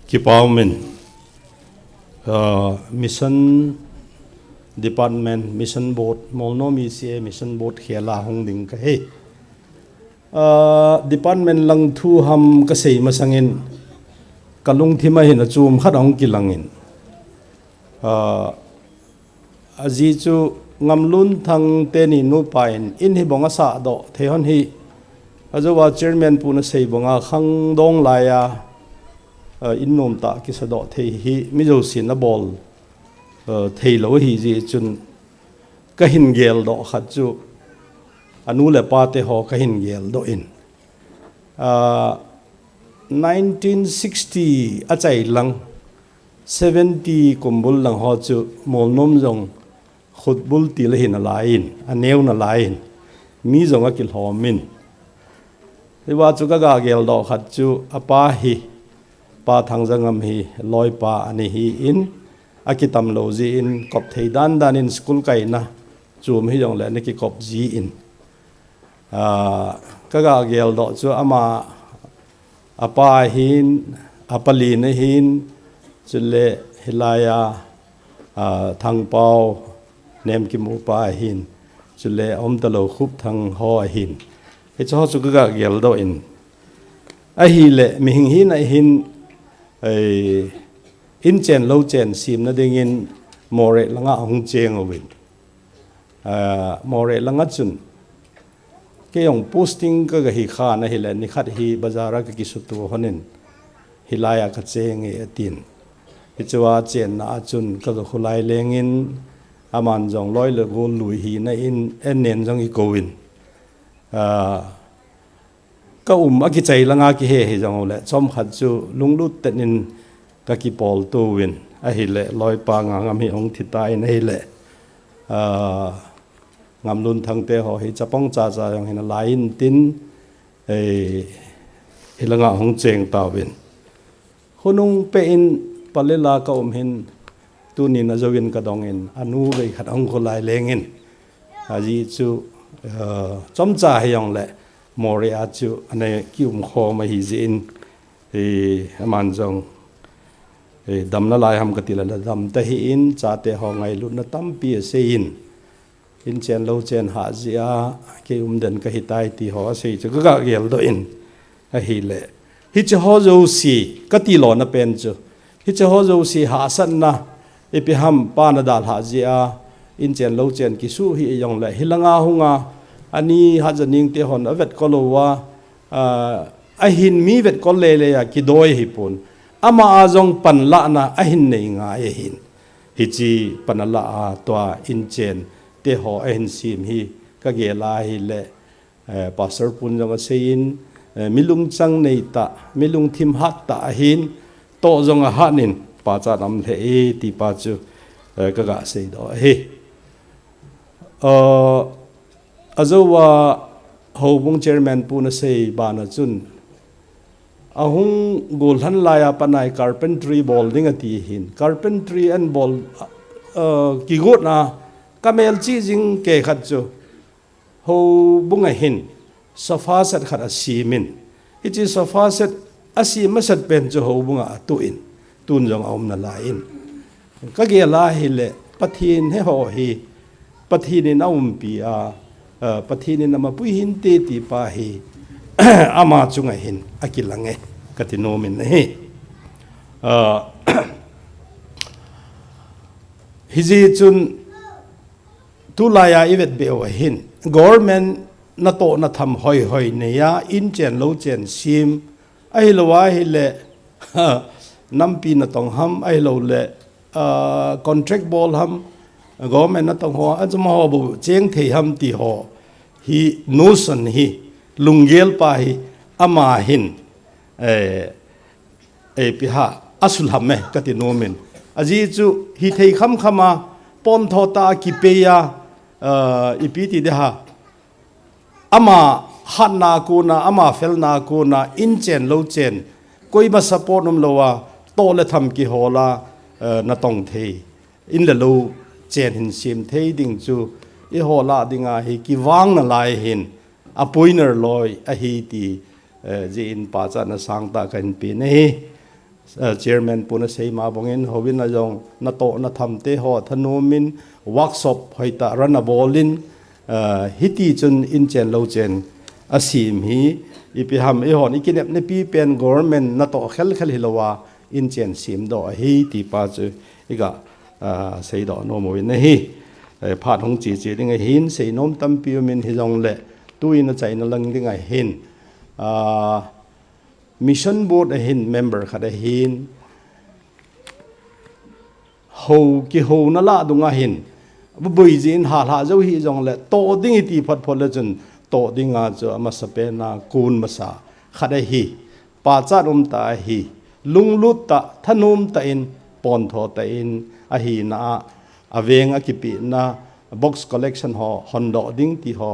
Kipaumin mission department mission board molno mi se mission board khela hong ding ka he department lang thu ham ka sei masangin kalung thima hin achum khat ong kilangin aji chu ngamlun thang te ni nu pain in hi bonga sa do thehon hi ajowa chairman puna sei bonga khang dong laya in nom ta ki sa do thei hi mi jo sin na bol thei lo hi ji chun ka hin gel do khat chu anu le pa te ho ka hin gel do in 1960 achai lang 70 kumbul lang ho chu mol nom jong khut bul ti le hin la in aneu na la in mi jong a kil homin riwa chu ka ga gel do khat chu apa hi pa thang jangam hi loi pa ani hi in akitam lo ji in kop thei dan dan in school kai na chum hi jong le ne ki kop ji in ka ga gel do chu ama apa hin apali ne hin chule hilaya thang pau nem ki mu pa hin chule om ta lo khup thang ho hin he cho chu ka ga gel do in a hi le mi hing hin a hin in chen lo chen sim na ding in more langa hung cheng awin more langa chun ke yong posting ka ga hi kha na hi le ni khat hi bazara ka ki su tu honin hilaya ka cheng e tin hi chuwa chen na chun ka ga khulai lengin aman jong loi le gol lui hi na in en nen jong i kowin ka aki chai langa ki he jong le chom khat chu lunglut tenin ka ki pol tu win a hi le loi pa nga ngam hi ong thitai nei le ngam lun thang te ho hi chapong cha cha yong hin lain tin hilanga hong cheng ta win hunung pe in palela ka hin tu ni na jowin ka dong in anu ve khat ong ko lai lengin aji chu chom cha hi yong le Moria chu ane kium kho ma hi zin aman jong dam na lai ham katila na dam ta hi in cha te ho ngai lu na tam pi se in chen lo chen ha zia ke den ka hitai ti ho se chu ga gel do in a hi le hi che ho zo si ka ti lo na pen chu hi che ho zo si ha san na epi ham pa na dal ha zia chen lo chen ki su hi yong le hilanga hunga ani hajaning te hon avet kolowa ahin mi vet kolle le ya ki doi hi pun ama azong pan la na ahin nei nga e hin hi chi panala a twa in chen te ho ahin sim hi ka ge la hi le pastor pun jong a sein milung chang nei ta milung thim hat ta hin to jong a hanin pa cha nam the e ti pa chu ka ga sei do he azowa hobung chairman puna sei bana chun ahung golhan laya panai carpentry balding ati hin carpentry and ball ki gut na kamel chi jing ke khat chu ho bunga hin sofa set khat asimin hi chi sofa set asim masat pen chu ho bunga tu in tun jong om na la in ka ge la hi le pathin he ho hi pathin in aum pi a pathin in ma pui hin te ti pa hi ama chunga hin akilange katinomin he hizi chun tulaya ivet bewa hin government na to na tham hoi hoi ne ya in chen lo chen sim ai lo wa hi le nampi na tong ham ai lo le contract ball ham government na tong ho ajum ho bu cheng thei ham ti ho hi notion hi lungel pa hi ama hin piha asul ham me katinomin aji chu hi thei kham khama pon thota ki peya ipiti de ha ama hanna ko na ama felna ko na in chen lo chen koi ba support num lowa to le tham ki hola na tong thei in le lo chen hin sim thei ding chu i hola dinga hi ki wang na lai hin a poiner loi a hi ti ji in pa cha na sang ta kan pi nei chairman puna sei ma bongin howin na jong na to na tham te ho thanomin workshop hoita rana bolin hiti chun in chen lo chen asim hi ipiham e hon ikinep ne pi pen government na to khel khel hilowa in chen sim do hi ti pa chu iga sei do no mo ne hi phat hong chi chi ding hin sei nom tam pi min hi jong le tu in chai na lang ding ai hin mission board a hin member khada hin ho ki ho na la dunga hin bui jin ha ha zo hi jong le to ding ti phat phol le chun to dinga cho ama sape na kun masa khada hi pa cha rum ta hi lunglut ta thanum ta in pon tho ta in a hi na aveng a kipi na box collection ho hondo ding ti ho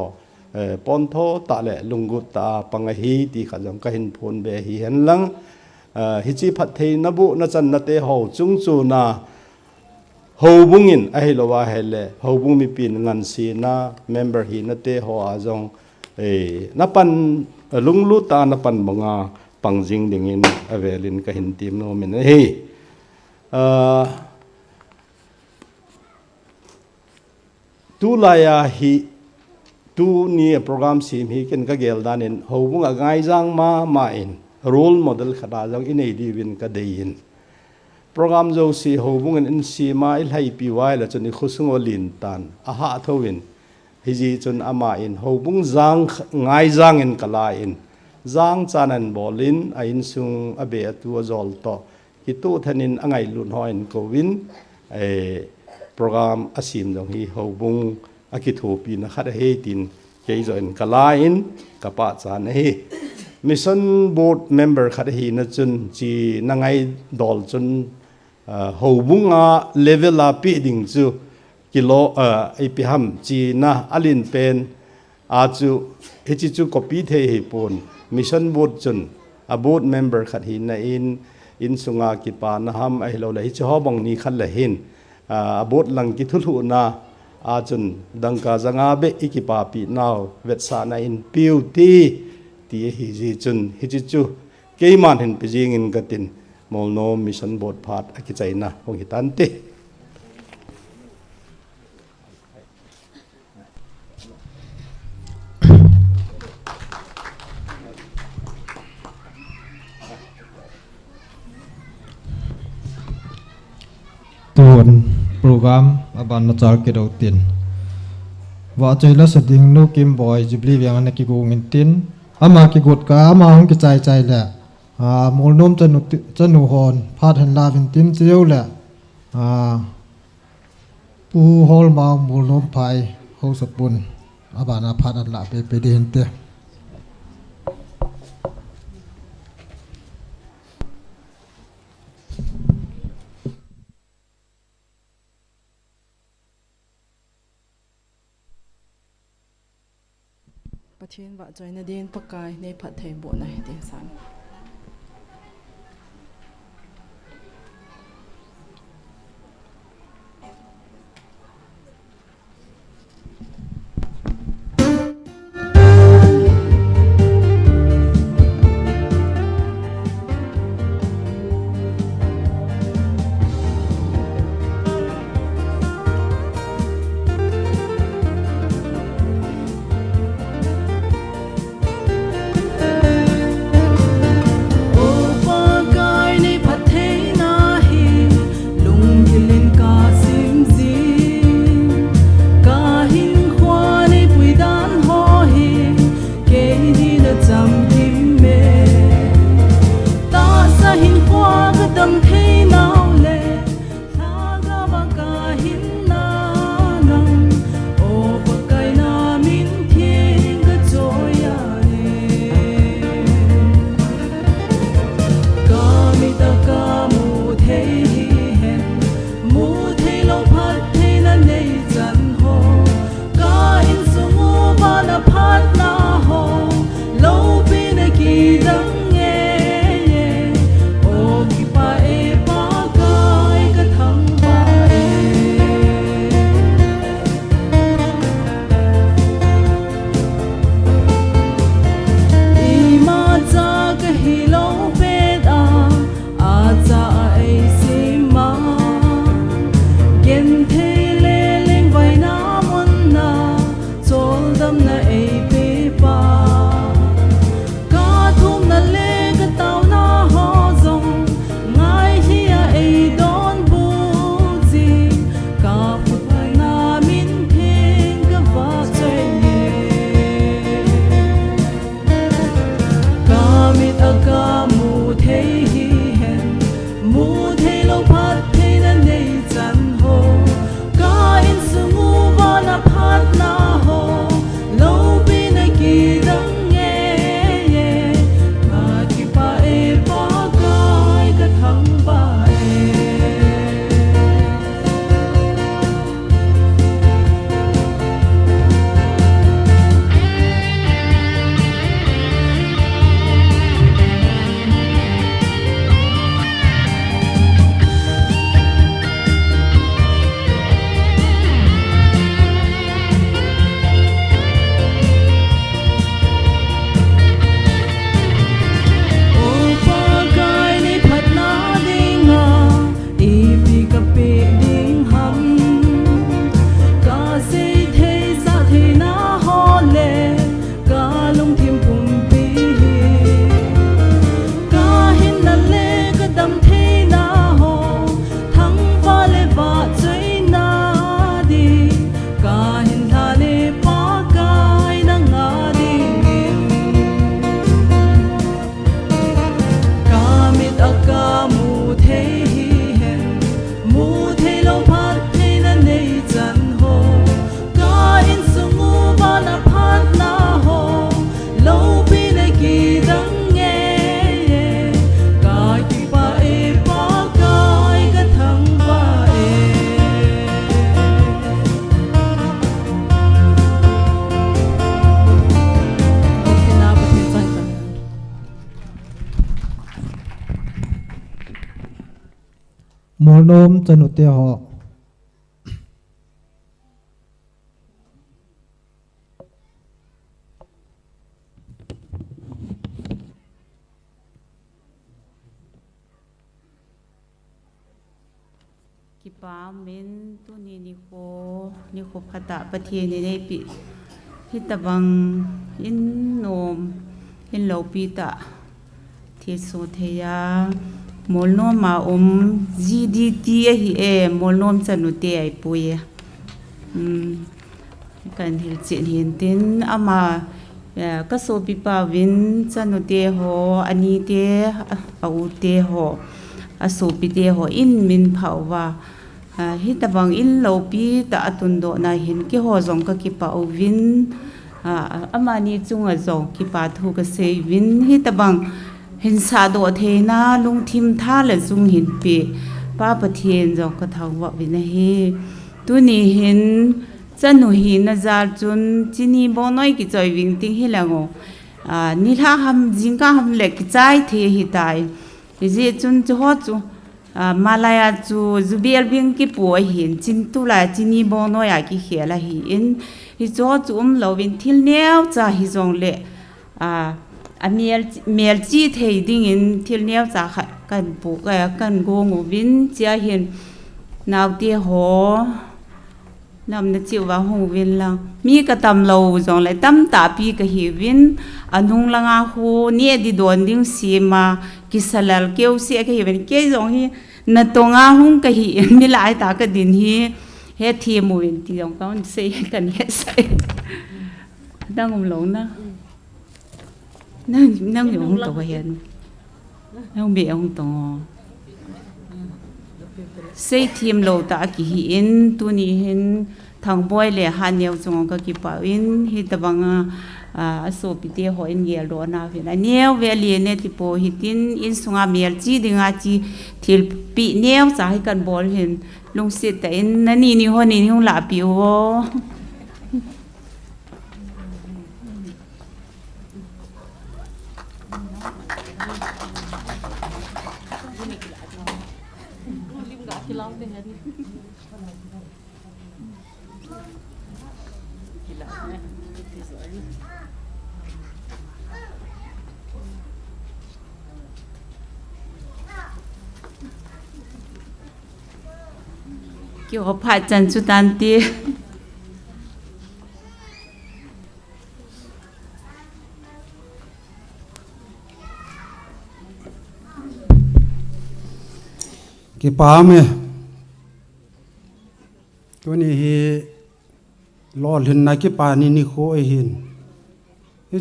pon tho ta le lungut ta pangahi ti khajam ka hin phun be hi hen lang hi chi phat thei na bu na chan na te ho chung chu na ho bungin a hi lowa hele ho bung mi pin ngan si na member hi na te ho a jong na pan lunglu ta na pan bonga pangjing dingin avelin ka hin tim no min he tu laya hi tu ni program sim hi ken ka gel danin ho bunga ngai jang ma in role model khada jang in ei di win ka dein program jo si ho bunga in si ma il hai pi wai la chuni khusung olin tan a ha thowin hiji chun ama in ho bung jang ngai jang in kala in jang chanan bolin a in sung abe tu zol to ki tu thanin angai lun ho in kowin program asim jong hi ho bung akithopi na khada he tin ke join kalain kapa chan he mission board member khada hi na chun chi nangai dol chun ho bunga level a pi ding chu kilo ipiham chi na alin pen a chu he chi chu copy the hi pon mission board chun a board member khat hi na in sunga ki pa na ham ai lo la hi chu hobong ni khat la hin a board lang ki thulu na a chun dangka zanga be ikipa pi naw vetsa na in beauty ti hi ji chun hi chi chu keiman hin pijing in gatin molno mission board phat aki chaina hong hitan te tuan program aban na char ke do tin wa chaila sading no kim boy jibli yang na ki gong in tin ama ki gut ka ama hong ki chai chai la mol nom chanu hon phat han la vin tin cheu la pu hol ma mol nom phai ho sapun abana phat la pe den te Pathin wa join na din pakai nei phat thei bo na he san na cham tim me ta sa hin khoa ga dam thei nau le tha ga ba ka hin na nang o ba kai na min thiên ga choya re ka mi ta ka mu thei hen mu thei lo phat thei na nei chan ho ka in su mu ba na phat na ho lo pi na ki dang mol nom chanu te ho kipa min tu ni ko phata pathian ni nei pi hitabang in nom in lo pi ta the so theya molno ma GDT hi e molnom chanu te ai puya kan hil chin hin tin ama ka so pi pa win chanu te ho ani te au te ho aso pi te ho in min phawa hi tabang in lo pi ta atun do na hin ki ho zong ka ki pa win ama ni chunga zong ki pa thu ka se win hi tabang hin sa do the na lung thim tha la chung hin pe pa pathian zong ka thawwa win hi tu ni hin chanu hi na zal chun chini bonoi ki choi wing ting hi lango ni tha ham jingka ham le ki chai the hi tai ji chun chu ho chu malaya chu zubial bing ki po hin chin tu la chini bonoi a ki khela hi in hi cho chum lovin thil neu cha hi zong le mel chi thei ding in thil neu cha kha kan pu kan go ngo win chia hin naw ti ho nam na chiu wa hu win lang mi ka tam lo zong lai tam ta pi ka hi win anung langa hu ni di don ding si ma ki salal keu si ka hi win ke zong hi na tonga hung ka hi mi lai ta ka din hi he thi mu win ti zong ka se kan he sai dang lo na nang yung to yan nang be ang to say team lo ta ki hi in tu ni hin thang boy le han yau chung ka ki pa in hi ta banga so pite ho in gel ro na fi na new ve li ne ti po hitin in sunga mel chi dinga chi thil pi new sa hi kan bol hin lung sit ta in na ni ho ni hong la pi wo kiểu phải chân chú tan tia ki pa me to ni hi lol hin na ki pa ni kho hin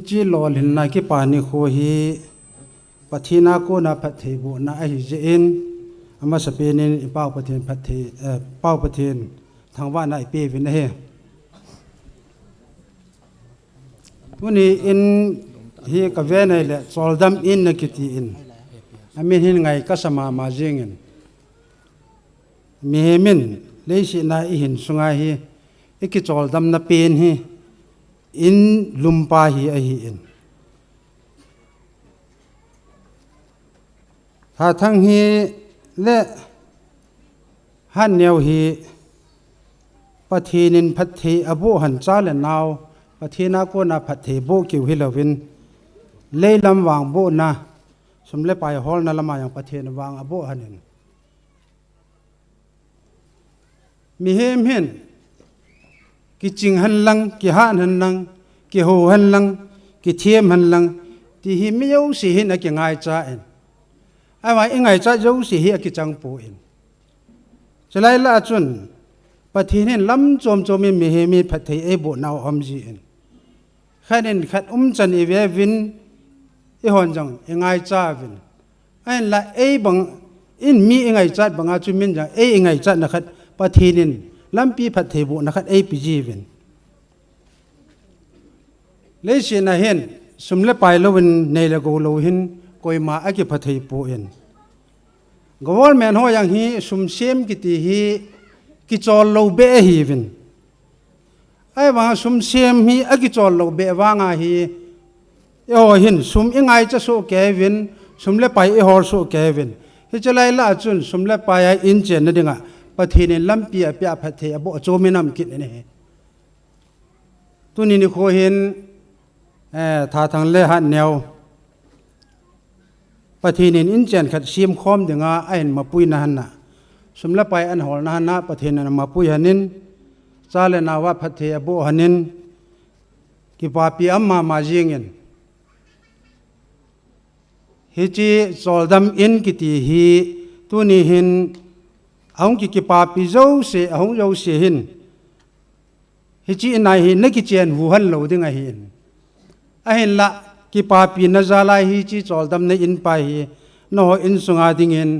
chi lol hin na ki pa ni kho hi pathina ko na phathei bo na hi je in ama sapenin ipau pathin phathei pau pathin thangwa na ipe vin he tuni in hi ka ve nei le soldam in na kiti in amin hin ngai ka sama ma jingin mi min leisi na I hin sunga hi iki soldam na pen hi in lumpa hi a hi in tha thang hi le han neu hi pathinin phathei abo han cha le naw pathina ko na phathei bo ki hilovin leilam wang bo na sumle pai hol na lama yang pathin wang abo hanin mi hem hen ki ching han lang ki han han lang ki ho han lang ki thiam han lang ti hi mi yo si hin a ki ngai cha en ai wa ingai cha yo si hi a ki chang pu in chalai la chun pathin hen lam chom chom mi he mi phathei e bo naw om ji en khanen khat chan e ve vin e hon jang ingai cha vin ai la e bang in mi ingai cha banga chu min jang e ingai cha na khat pathinin lampi phathei bo na khat e pi ji vin le shi na hen sumle pai lo win nei la go lo hin koi ma a ki phathei po en government ho yang hi sum sem ki ti hi ki chol lo be hi vin ai wa sum sem hi a ki chol lo be wa nga hi e ho hin sum ingai cha so ke vin sumle pai e hor so ke vin hi chalai la chun sumle pai ai in chen na dinga pathinin lampi a pya phathei abo chominam kit ne tuni ni kho hin tha thang le han neu pathinin in chen khat sim khom dinga ain mapui na hanna sumla pai an hol na hanna pathinan mapui hanin chale na wa phathei abo hanin ki papi amma ma jingen hi chi soldam in kiti hi tuni hin aung ki papi zo se aung zo se hin hi chi nai hi na ki chen hu han lo dinga hin a hin la ki papi na zala hi chi choldam na in pa hi no in sunga dingin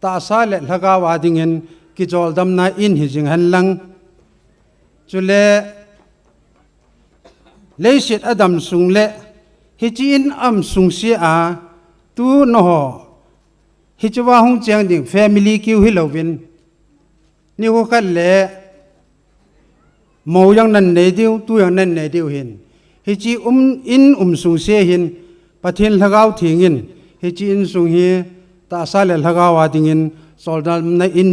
ta sa le laga wa dingin ki choldam na in hi jing han lang chule le sit adam sung le hi chi in am sung si a tu no hi chuwa hung chang ding family ki hi lovin ni ko khat le mo yang nan nei diu tu yang nan nei diu hin hi chi in sung se hin pathin lagaw thingin hi chi in sung hi ta sa le lagaw wa dingin soldal na in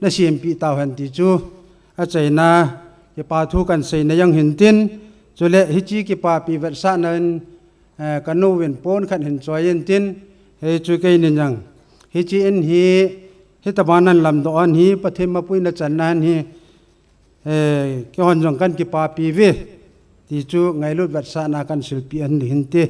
na cmp taw han ti chu a chaina ki pa thu kan sei na yang hin tin chule hi chi ki pa pi vet sa nan kanu wen pon khan hin choyen tin he chu ke nin yang hi chi in hi tabanan lam do an hi pathim ma pui na chan nan hi ki hon jong kan ki pa pi ve ti chu ngai lut vat sa na kan silpi an hin te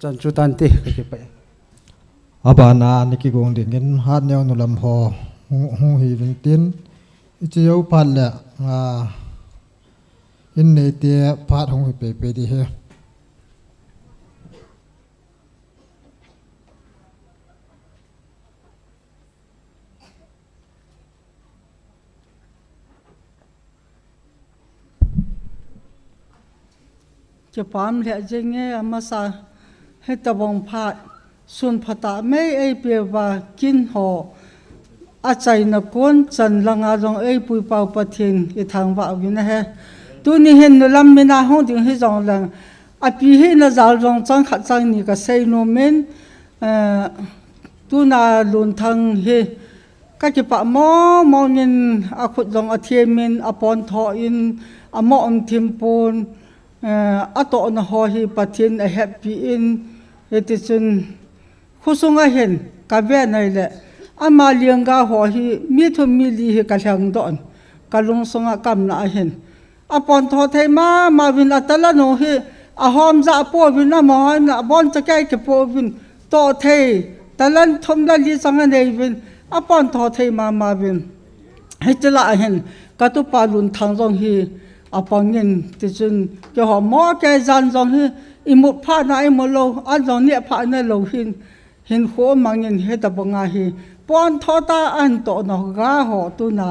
chan chu tan ti cái pe abana niki gong ding in hat nyaw nu lam ho hu hi vin tin ichiu phat la in nei te phat hong hi pe di heจะปามเหลือจริงเงี้ยมาซาให้ตะบงพาดส่วนพตาไม่ไอเปียว่ากินห่ออาใจนักก้นจันลังอาจงไอปุยเป่าปะเทียนอีทางว่าวินะฮะตัวนี้เห็นนุลำไม่น่าห้องถึงให้จงแรงอาปีให้น่าจาจงจังขัดจังนี่ก็ใส่โนเมนตัวน่าลุนทางเฮก็จะปะมอเงินอาขุดจงอาเทียมินอาปอนทออินอามอมทิมปูนอาโตนะฮอฮีปะเทียนแฮปปี้อินเอติจุนคุซุงอาเห็นกะเวนัยแหละอามาเลียงกาฮอฮีมีทุมมีลีฮีกะลังดอนกะลุงสงากำนาเห็นอาปอนทอไทมาวินอัตละโนฮีอาหอมจะปอวินนะมอนะบอนจะแก่กะปอวินโตไทตะลันทมละลีสังเนวินอาปอนทอไทมาวินให้จะละเห็นกะตุปาลุนทางจงฮีอาปังเงินที่จนจะหอมหม้อแกจันจงฮีอิมุดผ้าหน้าอิมุดโลอันจงเนี่ยผ้าในโลหินหัวมังเงินให้ตะบังอาฮีปอนทอตาอันโตนกาหอตุนา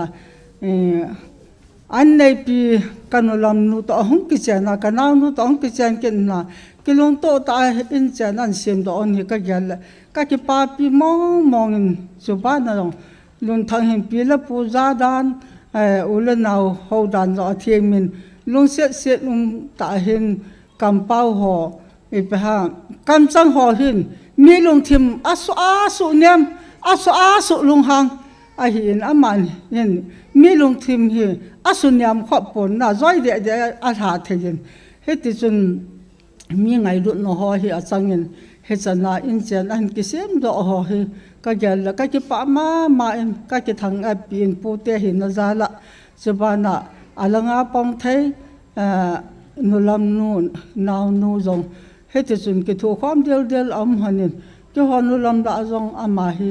อันในปีกันลำนุตอหงกิจนากันนานุตอหงกิจนกันนากิลงโตตาอินเจนันเสียมดอนฮีก็ยันละก็จะปาปีมองเงินสุบ้านนั่นลุนทางเห็นปีละปูจาดานอุลนาวเฮาดันจอเทียมินลุงเสียลุงตาเห็นกำเป้าห่ออีไปหากำจังห่อหินมีลุงทิมอาสุเนียมอาสุลุงหังอาหินอามันเห็นมีลุงทิมเฮอาสุเนียมขอบปนน่ะจ้อยเดอาถาเทียนเฮติจนมีไงลุนห่อเฮอาจังเงินเฮจันนาอินเจนอันกิเซมดอห่อเฮก็ยันละก็จะปะมาเอ็มก็จะทางแอปปีนปูเตหินนะจ๊ะละจะบ้านน่ะอะไรงาปองไทยนุลำนูนนาวนูจงให้ที่สุดกิถูกความเดียวอมหันินก็ฮอนุลำละจงอามาฮี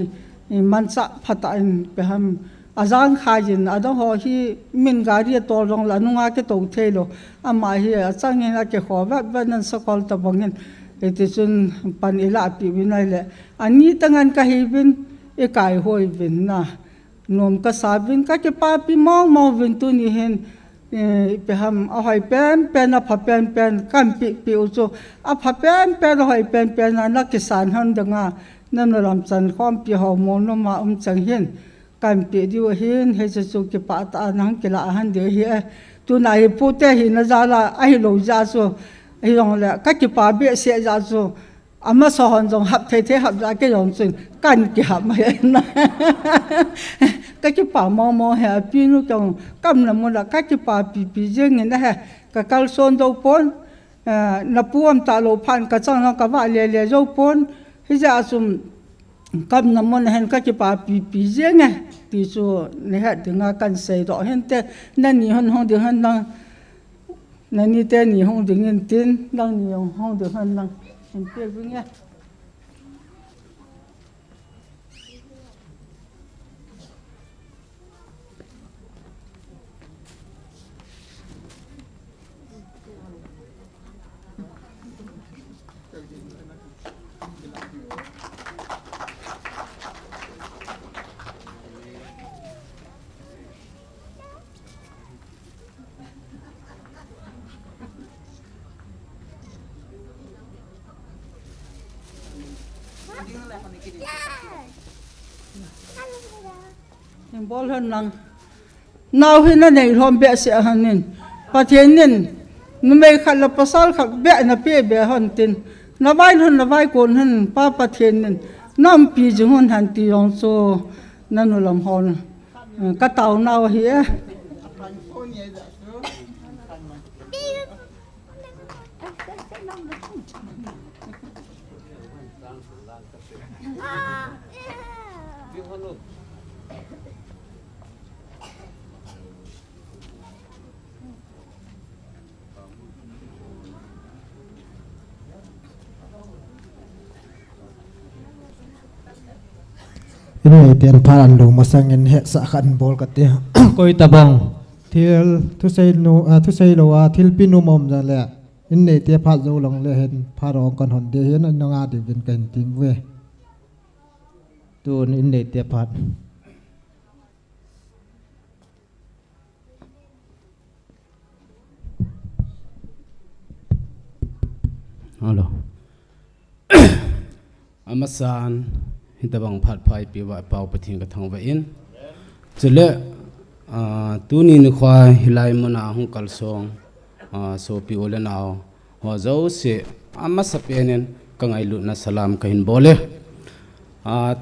มันจะพัฒน์ไปทำอาจารย์ขายนอาจารย์ฮอฮีมินการีตัวจงละนุ่งอาเกตุเทโลอามาฮีอาจารย์เงินอาเกขอแบบนั้นสกอลตะบังเงินที่สุดปันอิลาปีวินัยเลยอันนี้ตั้งงานก็ให้วินกายหอยวินนะนมก็สาวินก็จะป้าปีมองวินตัวนี้เห็นไปทำเอาหอยเป็นเอาผัดเป็นกันปีอุจเอาผัดเป็นเอาหอยเป็นนักกิสานหันดังนั่นเราทำสันความปีหอมนมาจังเห็นกันปีดีว่าเห็นให้จะสุกิปะตานังกิละหันเดียวเห็นตัวไหนพูดแต่เห็นนะจ๊ะละไอ้หลงจ้าสูไอ้ลงเลยก็จะป้าเบี้ยเสียจ้าสูอามาสอนจงหับเทหับใจก็ยอมสิ่งกันเกี่ยมาเห็นนะก็จะป่ามองเห็นปีนู้จงกำลังมันละก็จะป่าปีเจงเงี้ยนะฮะก็การสอนเราปนนับพวมตาโลพันก็จังเราก็ว่าเลี้ยเราปนที่จะสุ่มกำลังมันเห็นก็จะป่าปีเจงไงที่สุดเนี่ยฮะถึงการใส่ดอกเห็นแต่นั่นนี่ห้องเดียวหันนั่งนั่นนี่แต่นี่ห้องเดียวเงินตินนั่งนี่ห้องเดียวหันนั่งเห็นเปรี้ยวไงบอลหันนังนาวหินนั่นเองรวมเบสเสียหันนินประเทศนินนุ่มไม่ขัดละภาษาขัดเบะนับเบะหันตินนับไว้หันนับไว้คนหันป้าประเทศนินน้ำปีจึงหันตีองโซนั่นลำหอนกระเต่านาวเหี้ย in nei ten phar an lu masang in he sa khan bol ka te koi tabang thil thu sei lo a thil pinu mom ja le in nei te phat zo long le hen pharong kan hon de hen an nga de vin kan tim we tu in nei te phat alo amasan hitabang phat phai piwa pau pathin ka thang va in chule tu ni ni khwa hilai mona hung kal song so pi ole naw ho zo se amasa penen kangai lu na salam kahin bole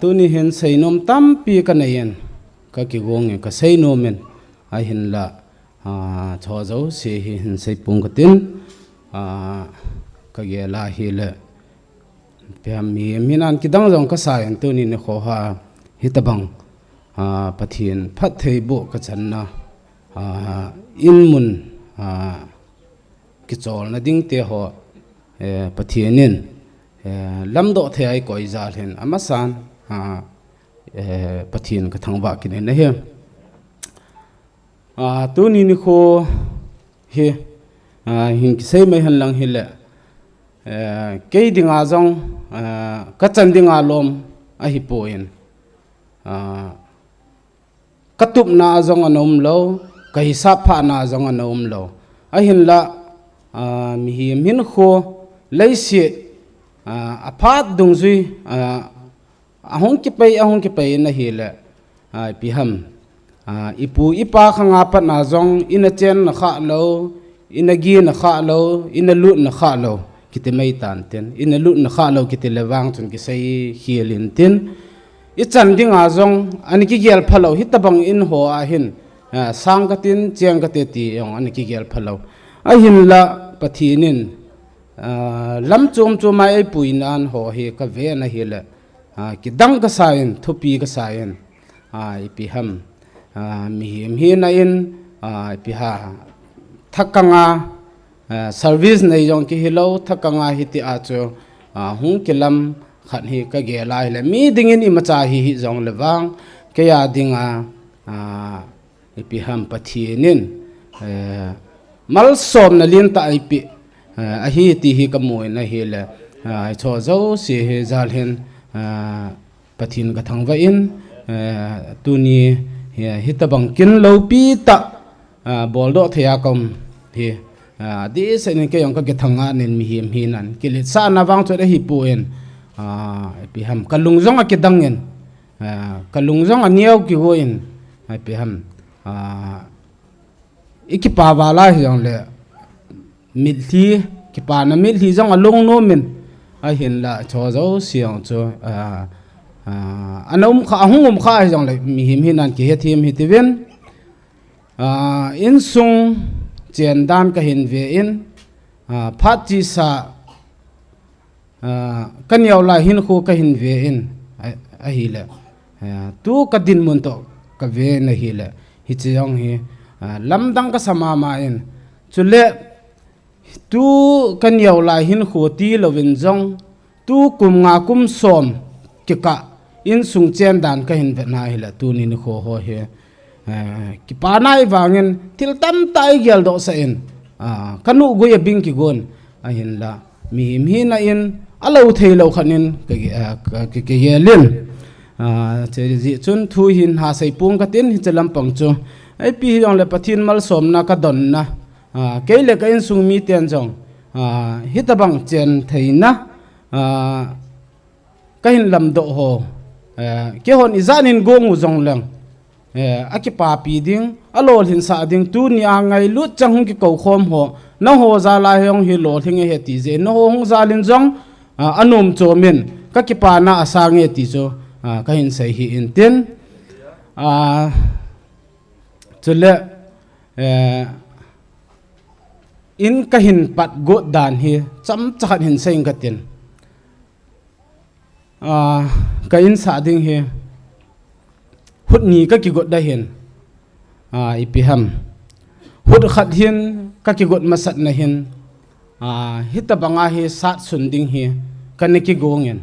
tu ni hen sainom tam pi kanayen ka ki gong ka sainomen a hin la cho zo se hin sai pung katin ka ge la hi le pem mi minan ki dang jong ka sa en tu ni ne kho ha hitabang pathin phat thei bo ka channa in mun ki chol na ding te ho pathinin lam do the ai koi za hen amasan pathin ka thangwa ki ne he tu ni ni kho he hin ki sei mai han lang hi le ke dinga jong ka chan dinga lom a hi poin katup na jong anom lo ka hisap pha na jong anom lo a hin la mi hi min kho leisi aphat dung zui ahong ki pai na hi le pi ham ipu ipa khanga pat na jong ina chen na kha lo ina gi na kha lo ina lut na kha lo kiti mai tan ten ina lut na kha lo kiti lewang chun ki sei hielin tin i chan ding a jong ani ki gel phalo hitabang in ho a hin sang ka tin cheng ka te ti yong ani ki gel phalo a hin la pathinin lam chom chomai ai puinan ho he ka ve na hi la ki dang ka sain thupi ka sain ai pi ham mi him hi na in pi ha thakanga service nei jong ki hilo thakanga hiti a cho hung kilam khan hi ka ge lai le mi dingin i macha hi jong lewang ke ya dinga pi ham pathinin mal som na lin ta ai pi a hi ti hi ka moi na hi le cho zo si he zal hen pathin ka thangwa in tu ni hi ta bang kin lo pi ta bol do thya kom hi di se ni ke yong ka ke thanga nen mi him hinan ke le sa na wang cho de hi puen pi ham kalung zong a ke dangen kalung zong a niau ki hoin pi ham ikipa wala hi jong le mil thi ki pa na mil hi jong a long no min a hin la cho zo siang cho anom kha hungum kha hi jong le mi him hinan ki he thim hi ti ven in sung chen dan ka hin ve in phat chi sa kan yaw la hin khu ka hin ve in a hi le tu ka din mun to ka ve na hi le hi chiang hi lam dang ka sama ma in chule tu kan yaw la hin khu ti lovin jong tu kum nga kum som ki ka in sung chen dan ka hin ve na hi le tu ni kho ho he ki panai wangin til tam tai gel do sa in kanu goya bing ki gon a hin la mi mi na in alo thei lo khanin ke yelin che ji chun thu hin ha sei pung ka tin hi chalam pang chu ai pi yong le pathin mal som na ka don na ke le ka in sung mi ten jong hi ta bang chen thei na ka hin lam do ho ke hon izanin gong u jong lang akipa pi ding alol hin sa ding tu ni angai lut chang ki ko khom ho na ho za la hong hi lo thing he ti je no hong za lin jong anom chomin ka ki pa na asange ti cho ka hin sai hi in tin chule in ka hin pat go dan hi cham chan hin sai ka tin ka in sa ding hi hút ni các kỳ gột đây hiền ipiham hút khát hiền các kỳ gột masat na hiền hít ta banga hi sát sunding hi kan ki gongin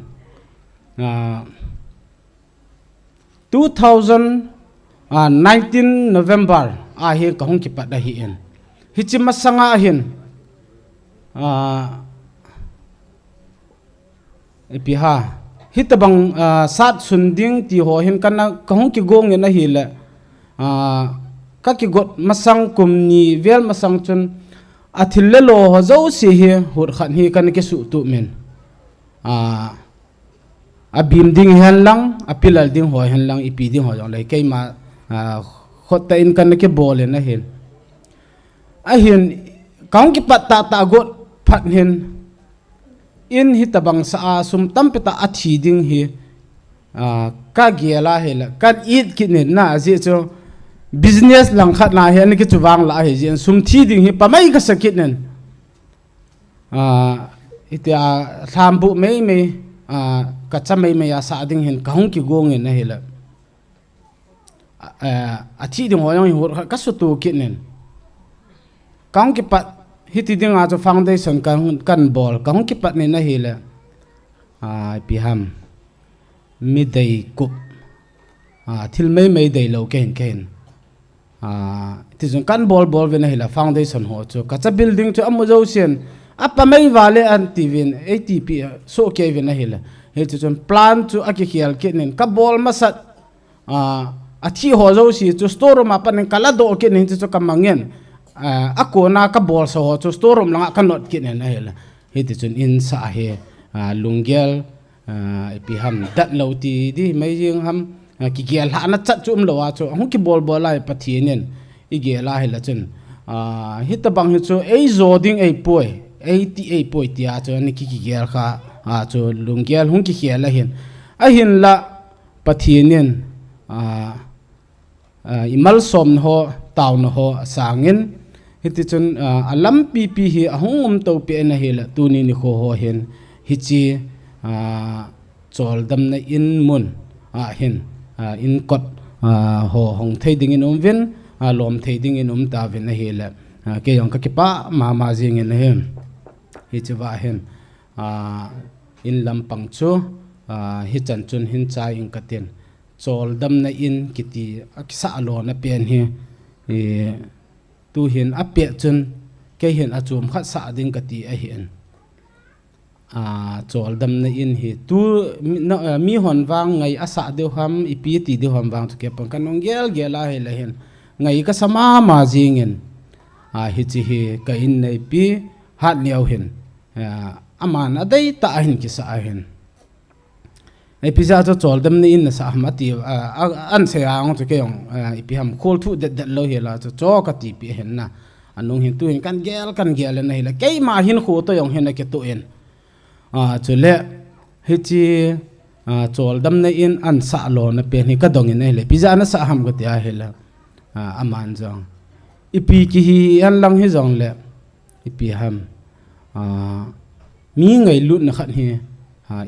2019 November a hi ka hong ki pat da hi en hi chi masanga hin epiha hitabang sat sunding ti ho hin kana ka hong ki gong na hi le ka ki got masang kumni vel masang chun athille lo ho zo si hi hur khan hi kan ke su tu men a bim ding hen lang a pilal ding ho hen lang ipi ding ho jong lai kai ma khota in kan ke bol na hin a hin kaung ki pat ta got phat hin in hi tabang sa sum tam peta athi ding hi ka gela hela kan eat kinin na ji cho business lang khat na hen ki chuwang la hi jin sum thi ding hi pamai ka sakit nen itia thambu mei ka chamai me ya sa ding hin kaung ki gong na hela athi ding ho yong hur ka su tu kinin kaung ki pat hiti ding a foundation kan bol kaung ki pat ni na hela pi ham mi dei kup thil mei dei lo ken ti jong kan bol ve na hela foundation ho chu ka cha building chu amu zo sen apa mai vale an tivin atp so ke ve na hela he chu plan chu aki khial ke nen ka bol masat athi ho zo si chu store room apan kala do ke nen chu kamangen ako na ka bol so ho chu store room langa kanot ke nen hela he ti chun in sa he lunggel pi ham dat lo ti di mai jing ham ki gel ha na chat chum lo wa chu hu ki bol lai pathi nen i gela hela chun hit bang hi chu ei zoding ei poi 88 poi tia chu ni ki gel kha chu lunggel hung ki khela hin a hin la pathi nen imal som ho taun ho sangin hiti chun alam pi hi ahungum to pe na hela tuni ni kho ho hin hichi chol dam na in mun hin in kot ho hong thei ding in vin lom thei ding in ta vin na hela ke yong ka ki pa ma jing in hem hi chuwa hen in lampang chu hi chan chun hin chai in katen chol dam na in kiti aksa lo na pen hi tu hin ape chun ke hin achum khat sa ding kati a hin chol dam na in hi tu mi hon wang ngai asa de ham ipi ti de ham wang ke pang kanong gela he la hin ngai ka sama ma jingin hi chi hi ka in nei pi hat liao hin aman adai ta hin ki sa hin ai pizza cho chol dam ni in sa hamati an se ang to ke yong ipi ham khol thu det lo he la cho ka ti pi hen na anung hin tu hin kan gel na hi la ke ma hin kho to yong hen na ke to en chule hi chi chol dam na in an sa lo na pe ni ka dong in le pizza na sa ham ka ti a he la aman jong ipi ki hi an lang hi jong le ipi ham mi ngai lut na khat hi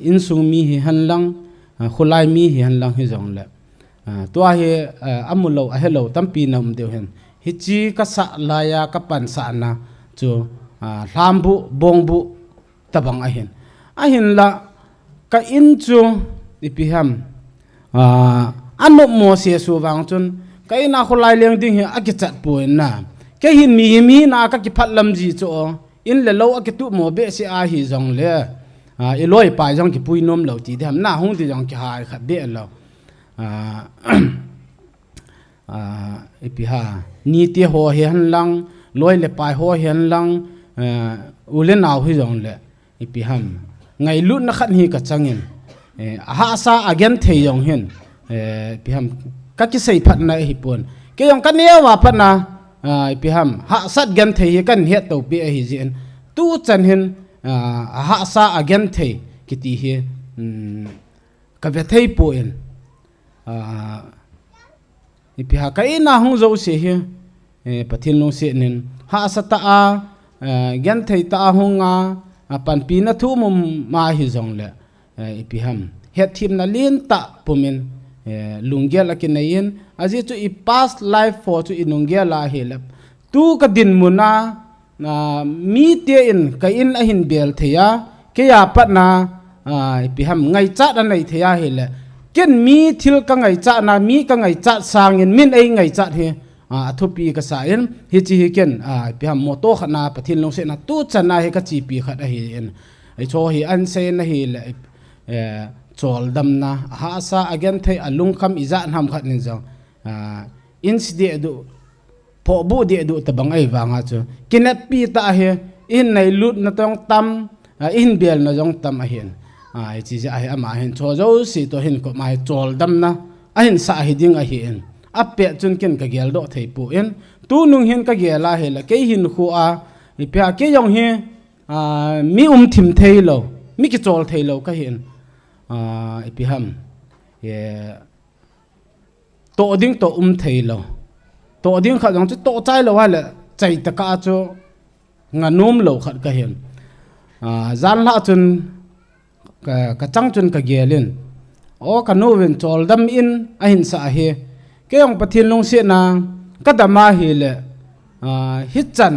in sung mi hi han lang khulai mi hi han lang hi jong le to hi amulo a hello tampi nam deu hen hi chi ka sa la ya ka pan sa na chu hlambu bongbu tabang a hin la ka in chu ipi ham anu mo se su wang chun ka ina khulai leng ding hi a ki chat poin na ke hin mi na ka ki phat lam ji chu in le lo a ki tu mo be se a hi jong le loi pai jong ki pui nom lo ti tham na hung ti jong ki hai kha be lo epi ha ni ti ho hian lang loi le pai ho hian lang ule naw hi jong le epi ham ngai lu na khat hi ka changin ha sa again thei jong hin epi ham ka ki sei phat na hi pon ke jong kan ne wa phat na epi ham ha sat gan thei kan het to pe hi jin tu chan hin ha sa again thei kiti hi ka ve thei poin ipi ha kai na hung zo se hi pathin no se nen ha sa ta gan thei ta hunga pan pi na thu mum ma hi zong le ipi ham het thim na lin ta pumin lunggel akinayin aji chu I past life for chu inunggel la helap tu ka din muna mi te in ka in a hin bel theya ke ya pat na pi ham ngai cha da nei theya hele ken mi thil ka ngai cha na mi ka ngai cha sangin min ei ngai cha he thupi ka sa in hi chi hi ken piam moto khana pathin long se na tu chana he ka chi pi khat a hi in ai cho hi an se na hi le chol dam na ha sa again thai alung kham iza nam khat nin jong in sidi du po bu di du ta bang ai wanga chu kinat pi ta he in nei lut na tong tam in bial na jong tam a hin ai chi ja ai ama hin cho zo si to hin ko mai chol dam na a hin sa hi ding a hi in a pe chun ken ka gel do thei pu in tu nung hin ka gela he la ke hin khu a i pya ke yong he mi thim thei lo mi ki chol thei lo ka hin i pi ham ye to ding to thei lo to ding kha jong chu to chai lo wa le chai ta ka chu nganum lo khat ka hin zan la chun ka chang chun ka gelin o ka no wen chol dam in a hin sa he ke yong pathin long se na ka dama hi le hi chan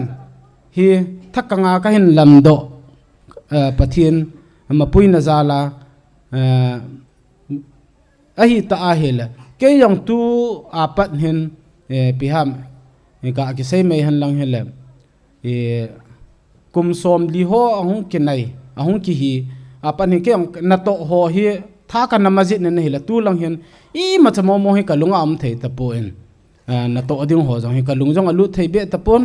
hi thakanga ka hin lam do pathin ma pui na zala a hi ta a he le ke yong tu a pat hin piham ka ki sei mai han lang he le kum som li ho ahung kinai ahung ki hi apan hi ke na to ho hi tha ka namazit ne hi la tu lang hian i ma chamo mo hi ka lunga am thei ta po in na to ding ho jong hi ka lung jong alu thei be ta pon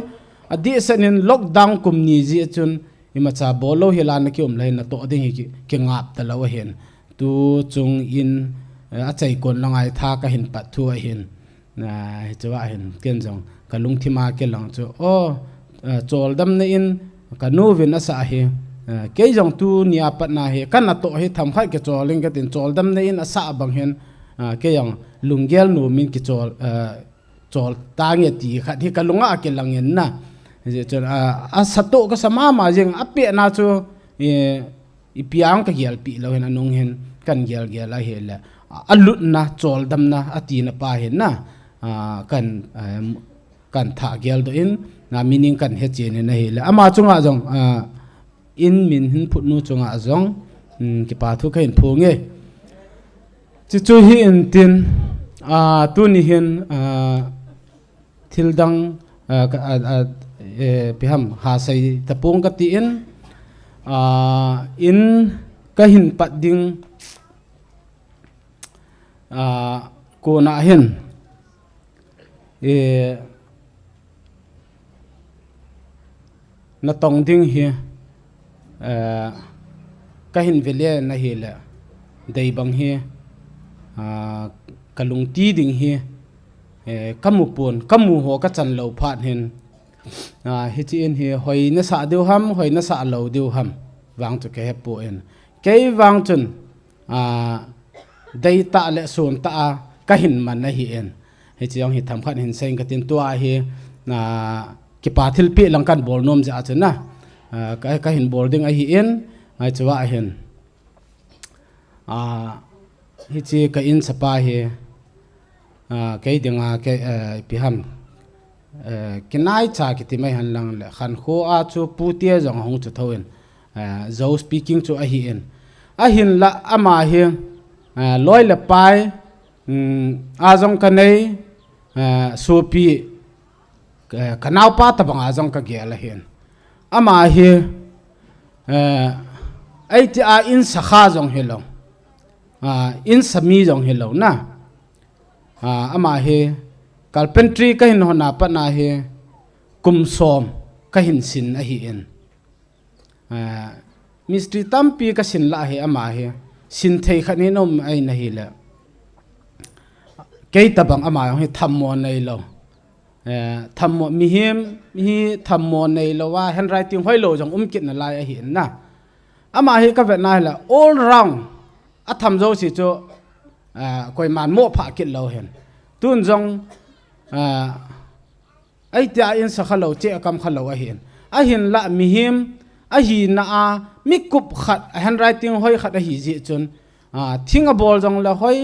adi sanin lockdown kum ni ji chun i ma cha bolo hi la na ki lai na to ding hi ki ngap ta law hen tu chung in a chai kon langai tha ka hin pat thu a hin na hi chawa hin ken jong ka lung thima ke lang chu o chol dam ne in ka nu vin asa hi ke jong tu nia pat na he kan na to he tham khai ke choling ke tin chol dam ne in asa bang hen ke yang lunggel nu min ki chol ta nge ti khat hi ka lunga ke langin na je chon a sato ka sama ma jeng ape na chu i piang ka gel pi lo hen anung hen kan gel gel a he la alut na chol dam na ati na pa hen na kan tha gel do in na meaning kan he che ne na he la ama chunga jong in min hin phut nu chunga jong ki pa thu ka hin phu nge chi chu hi in tin tu ni hin thil dang piham ha sai tapung ka ti in ka hin pat ding ko na hin na tong ding hi ka hin vele na hi la dei bang hi kalung ti ding hi kamu pon kamu ho ka chan lo phat hin hi chi in hi hoi na sa deu ham hoi na sa lo deu ham wang tu ke pu en ke wang chun dei ta le sun ta ka hin man na hi en hi chi yong hi tham khan hin seng ka tin tua hi na ki pa thil pi lang kan bol nom ja chuna ka hin boarding a hi en ai chawa hen hi chi ka in sapa hi ke dinga ke piham kinai cha ki ti mai han lang le khan kho a chu pu tia jong hong chu thoin zo speaking chu a hi en a hin la ama hi loi le pai a jong ka nei so pi kanau pa ta bang a jong ka ge la hen ama hi ai ti a in sakha jong hello in sami jong hello na ama hi carpentry ka hin hona pa na hi kum som ka hin sin a hi en mistri tampi ka sin la hi ama hi sin thei khani nom ai na hi la ke ta bang ama hi thammo nei lo thammo mi him hi thammo nei lo wa handwriting hoi lo jong kit na lai a hi na ama hi ka ve na la all round a tham zo si cho koi man mo pha kit lo hen tun jong ai tia in sa khalo che kam khalo a hin la mi him a hi na a mi kup khat handwriting hoi khat a hi ji chun thing a bol jong la hoi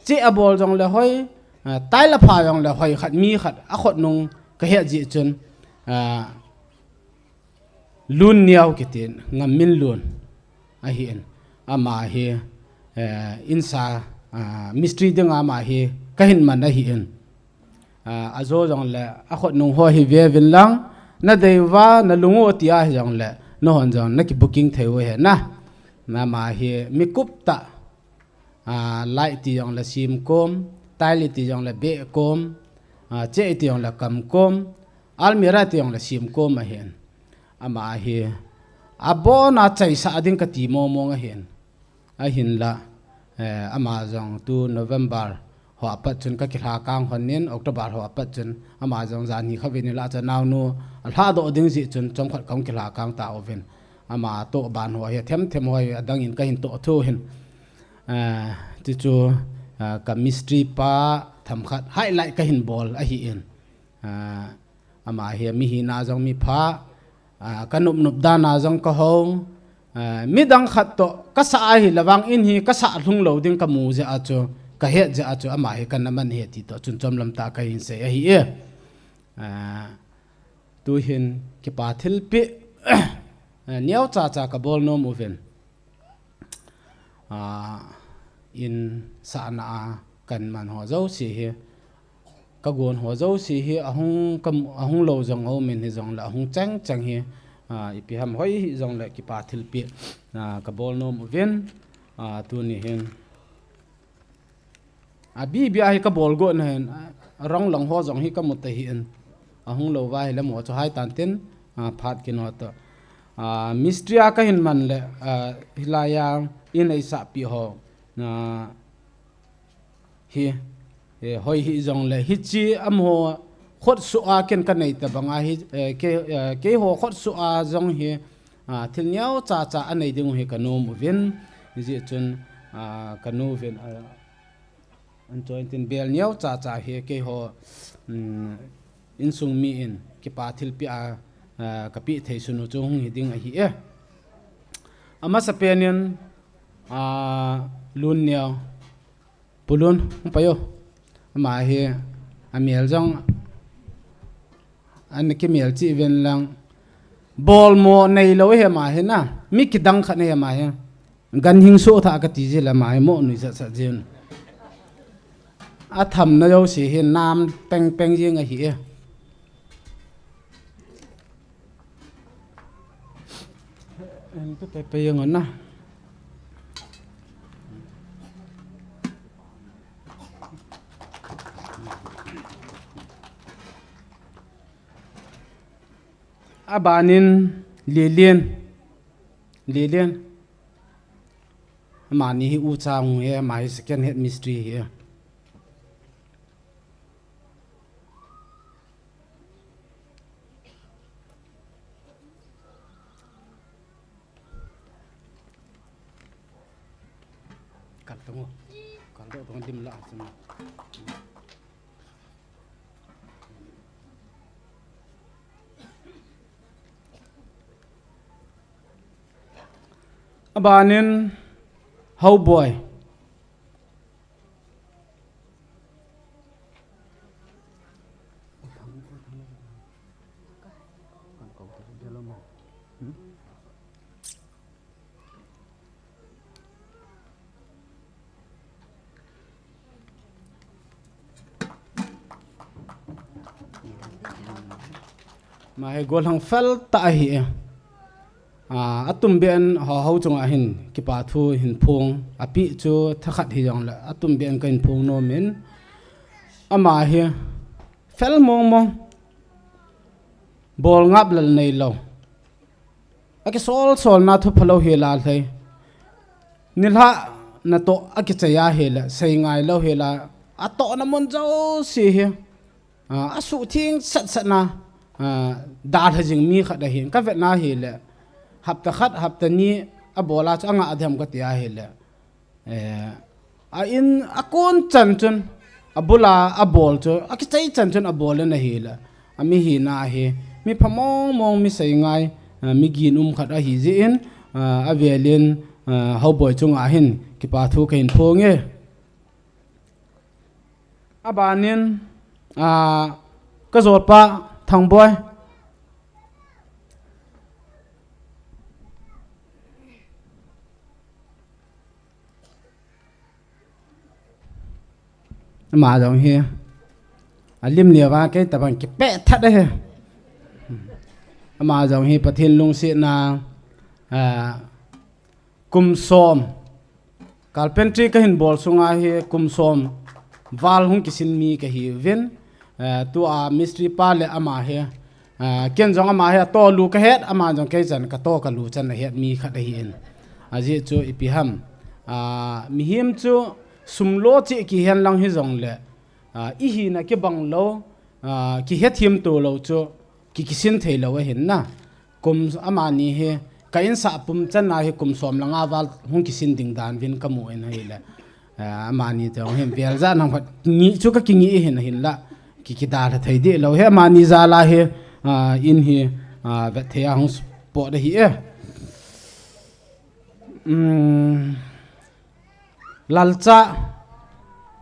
che a bol jong la hoi tai la pha jong la hoi khat mi khat a khot nung ka he ji chun lun niaw kitin ngam min lun a hi en ama hi in sa mystery ding ama hi kahin man a hi in azo jong le a khot nung ho hi ve vin lang na deiwa na lungu tia hi jong le no hon jong na ki booking theu he na ma hi mi kup ta lai ti jong le sim kom tai li ti jong le be kom che ti jong le kam kom almira ti jong le sim kom ma hen ama hi abona chai sa ding ka ti mo nga hen a hin la ama jong tu November ho apat chun ka ki ha kang honin October ho apat chun ama jong zan hi khavin la cha naw nu al ha do ding ji chun chom khat kong ki la kang ta oven ama to ban ho he them ho adang in ka hin to thu hin ti chu ka mystery pa tham khat highlight ka hin bol a hi in ama he mi hi na jong mi pha kanup nup da na jong ka ho mi dang khat to ka sa hi lawang in hi ka sa hlung lo ding ka mu je a chu ka he je a chu ama he kan man he ti to chun chom lam ta ka hin se a hi tu hin ki pa thil pi niaw cha cha ka bol no moven in sa na kan man ho zo si hi ka gon ho zo si hi ahung lo jong ho min hi jong la ahung chang hi ipi ham hoi hi jong la ki pa thil pi ka bol no moven tu ni hin bi hi ka bol go na hen rong long ho jong hi ka mut hi in ahung lo wa hi la mo cho hai tan tin phat ki no to mystery ka hin man le hilaya in ai sa pi ho hi hoi hi jong le hi chi am ho khot su a ken ka nei ta banga hi ke ho khot su a jong hi thil nyau cha cha anei ding hi ka nom vin ji chun ka no vin an join tin bel nyau cha cha hi ke ho in sung mi in ki pa thil pi a ka pi thei sunu chung hi ding a hi ama sa penian lun nyau pulun payo ma hi amiel jong an ki miel chi ven lang bol mo nei lo he ma he na mi ki dang khat ne ma he gan hing so tha ka ti je la ma mo nu sa sa jin a tham na yo si he nam peng peng jing a hi en pe yang na abanin lilian mani hi u chang he mai second head mystery here kal tong dim la sama abanin how boy ma he gol hang fel ta hi atum ben ho chung a hin ki pa thu hin phung api chu thakhat hi jong la atum ben kan phung no men ama hi fel mong bol ngap lal nei lo aki sol na thu phalo he la thai nilha na to aki chaya he la sei ngai lo he la ato na mon jo si hi asu thing sat na da thajing mi khat da hin ka vet na hi le hapta khat hapta ni abola changa adham ka tia hele a in akon chanchun abula abol chu akichai chanchun abol na hila ami hi na he mi phamong mong mi sei ngai mi gin khat a hi ji in avelin how boy chunga hin ki pa thu kain phonge abanin ka zot pa thang boy mà giống hi lim liều ba cái tập bằng cái bẹ thắt đấy mà giống hi pathin lung si na kum som carpentry ka hin bol sunga hi kum som wal hung kisin mi ka hi ven tu a mystery pa le ama he ken jong ama he to lu ka het ama jong ke jan ka to ka lu chan het mi khat hi in aji chu ipiham mi him chu sumlo chi ki hen lang hi jong le i hi na ke bang lo ki het him to lo chu ki kisin thei lo hin na kum ama ni he ka in sa pum chan na hi kum som langa wal hung kisin ding dan vin ka mu en hi le ama ni jong hem vel za nang phat ni chu ka ki ngi hin hin la ki da la thei de lo he ama ni za la he in hi ve thea hung po de hi e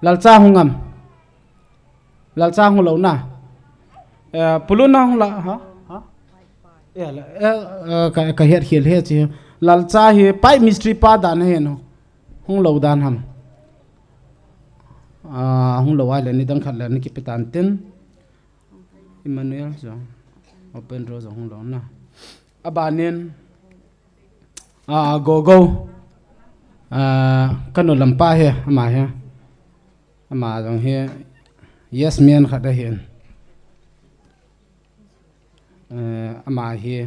lalcha hungam lalcha hung lo na pulun na hung la ha ka het khil he chi lalcha hi pai mystery pa dan he no hung lo dan ham hung lo ai le ni dang khat le ni ki petan tin Emmanuel so open draw so hung lo na abanin go kanu lampa he ama jong he yes man khada hen ama he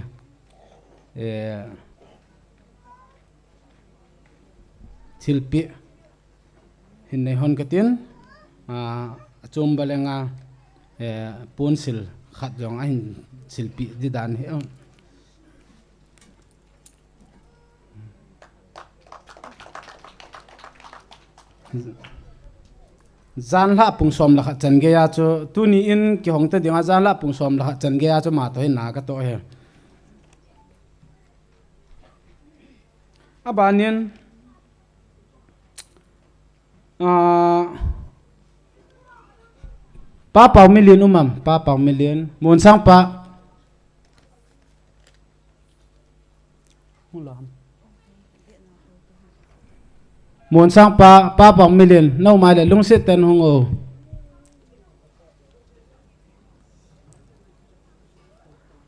thilpi hin nei hon katin chum balenga punsil khat jong ahin silpi di dan he zan la pung som la khat chan ge ya chu tu ni in ki hong ta dinga zan la pung som la khat chan ge ya chu ma to he na ka to he abanin pa pau million pa pau million mon sang pa mon sang pa pau million no mai le lung sit ten hong o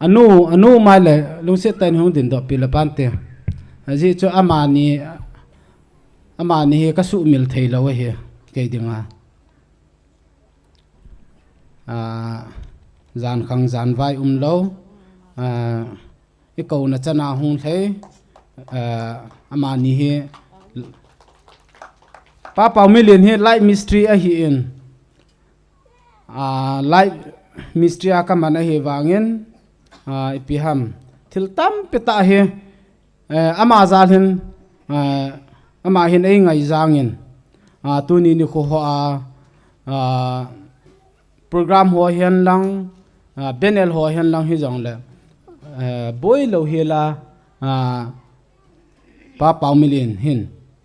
anu mai le lung sit ten hong din do pila pan te aji chu amani ka su mil thei lo he ke dinga zan khang zan vai lo i ko na chana hung thei amani he pa pau million he light mystery a hi in light mystery a ka man a hi wangin ipiham thil tam peta he ama zal hin ama hin ei ngai zangin tu ni ni kho program ho hian lang benel ho hian lang hi jong le boy lo hela pa pau million hin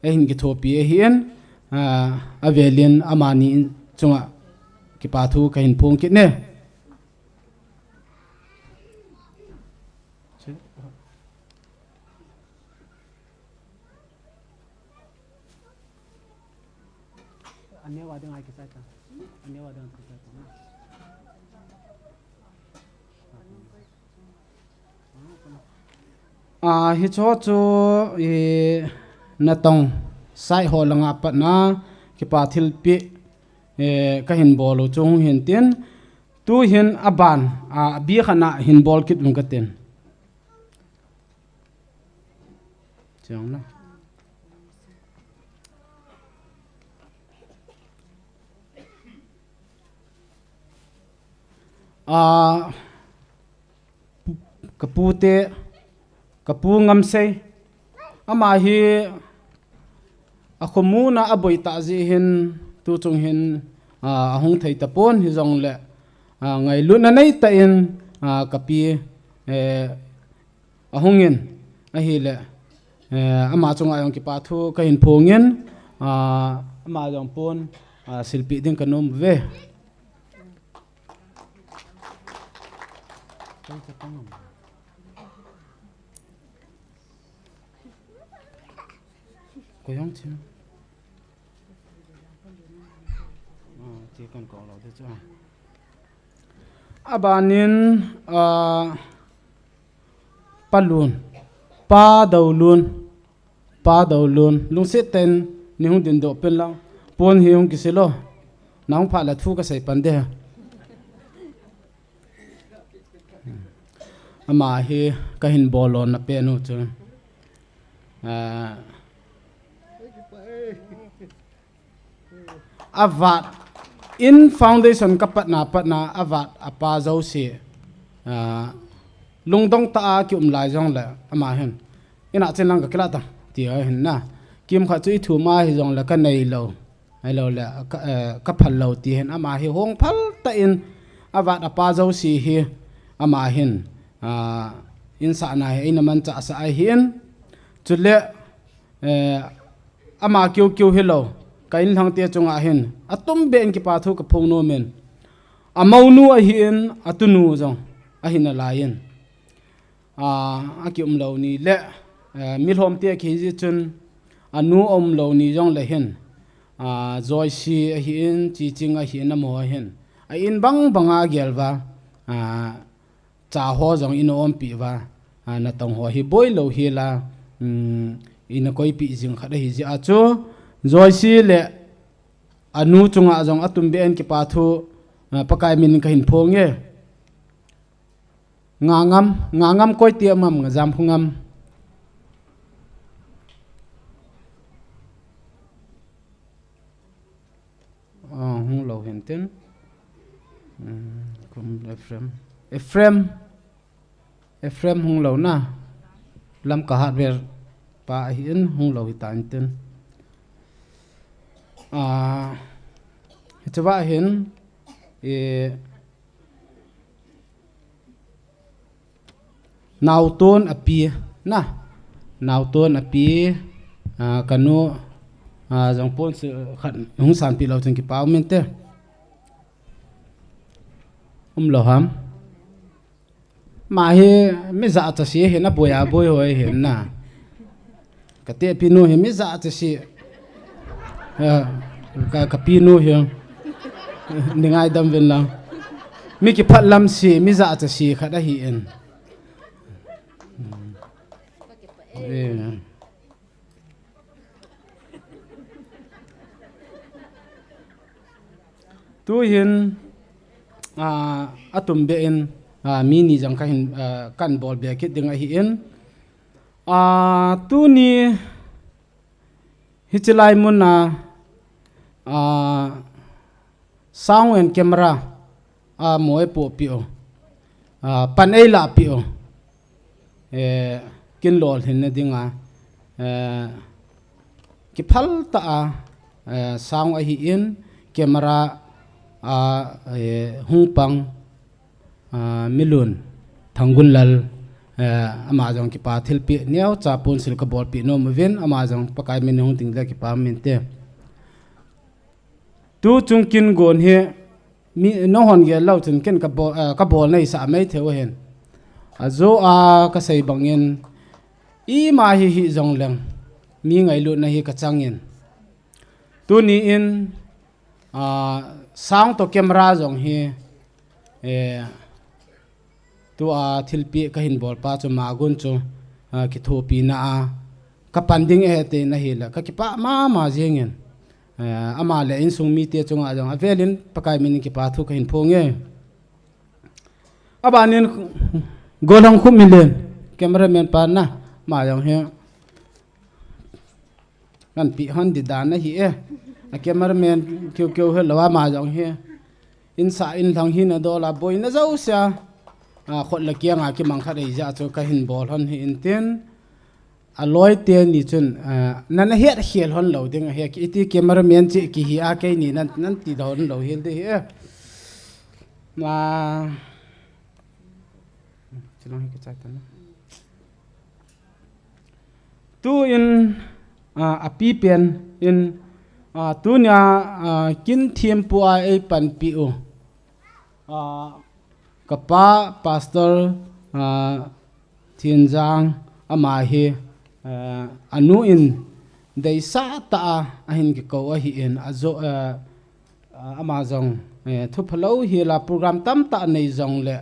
hin ki thopi hian avelin amani chunga ki pa thu ka hin phung ki ne anyawa ding ai ki sa ta anyawa ding ki sa ta hi cho chu na tong sai ho langa pa na ki pa thil pi ka hin bol chung hin tin tu hin aban bi khana hin bol kit lung ka tin chong na kapu ngam sei ama hi akhomuna aboi ta ji hin tu chung hin ahung thei ta pon hi jong le ngai lu na nei ta in kapi ahungin a hi le ama chung ayong ki pa thu ka hin phongin ama jong pon silpi ding kanom ve koyong chim ti kan ko lo te cha abanin palun pa daulun lung se ten ni hung din do pen lang pon hi hung kisilo nang pha la thu ka sai pan de ama hi ka hin bolon na pe nu chu avat in foundation ka patna avat apa zo si lungdong ta ki lai jong la ama hen ina chen lang ka kila ta ti hen na kim kha chu thu ma hi jong la ka nei lo ai lo la ka phal lo ti hen ama hi hong phal ta in avat apa zo si hi ama hen in sa na hi ina man cha sa ai hin chule ama kyu hello kain thang te chunga hin atum ben ki pa thu ka phong no men amaunu a hin atunu jong a hin a lain a ki lo ni le mi hlom te ki ji chun anu lo ni jong le hin joy si a hin chi ching a hin a mo hin a in banga gelwa cha ho jong in pi wa na tong ho hi boy lo hi la ina koi pi jing khada hi ji a chu joy si le anu chunga jong atum ben ki pa thu pakai min ka hin phong nge ngangam koi ti mam nga jam phungam hung lo hen ten kum Ephraim hung lo na lam ka hat ver pa hin hung lo hi tan ten chawa hin nauton api na nauton api kanu jong pon se khan hung san pi lo chen ki paw men te lo ham ma he mi za ta si he na boya boy hoi he na ka te pi no he mi za ta si ka pi no he ningai dam ven lang mi ki phat lam si mi za ta si khada hi en tu hin atum be in mi ni jang ka hin kan bol be ki ding a hi in tu ni hichilai mun na sound and camera moe po pio pan ei la pio kin lol hin na dinga ki phal ta sound a hi in camera hung pang milun thangul lal ama jong ki pa thil pi neo cha pon sil ka bol pi no movin ama jong pakai min hung ting la ki pa min te tu chung kin gon he mi no hon ge lau chen ken ka bol nei sa mai theo hen azo ka sei bangin i ma hi jong lang mi ngai lu na hi ka changin tu ni in sound to camera jong hi tu thilpi ka hin bol pa chu ma gun chu ki thopi na ka panding te na hi la ka ki pa ma jingen ama le in sung mi te chunga jong avelin pakai min ki pa thu ka hin phonge abanin golong khu milen cameraman pa na ma jong he kan pi han di dan na hi a cameraman kyo he lawa ma jong he in sa in thang hin a dola boy na zau sia khot la kia nga ki mang kha dei ja chu ka hin bol hon hi in ten aloi te ni chun nan he hiel hon lo ding he ki ti cameraman chi ki hi a ke ni nan ti don lo hil de he ma chilong hi ki cha ta na tu in api pen in tu nya kin thiem pu ai pan pi u kapa pastor Thienjang ama hi anu in dei sa ta ahin ki ko hi in azo Amazon thu phalo hi la program tam ta nei zong le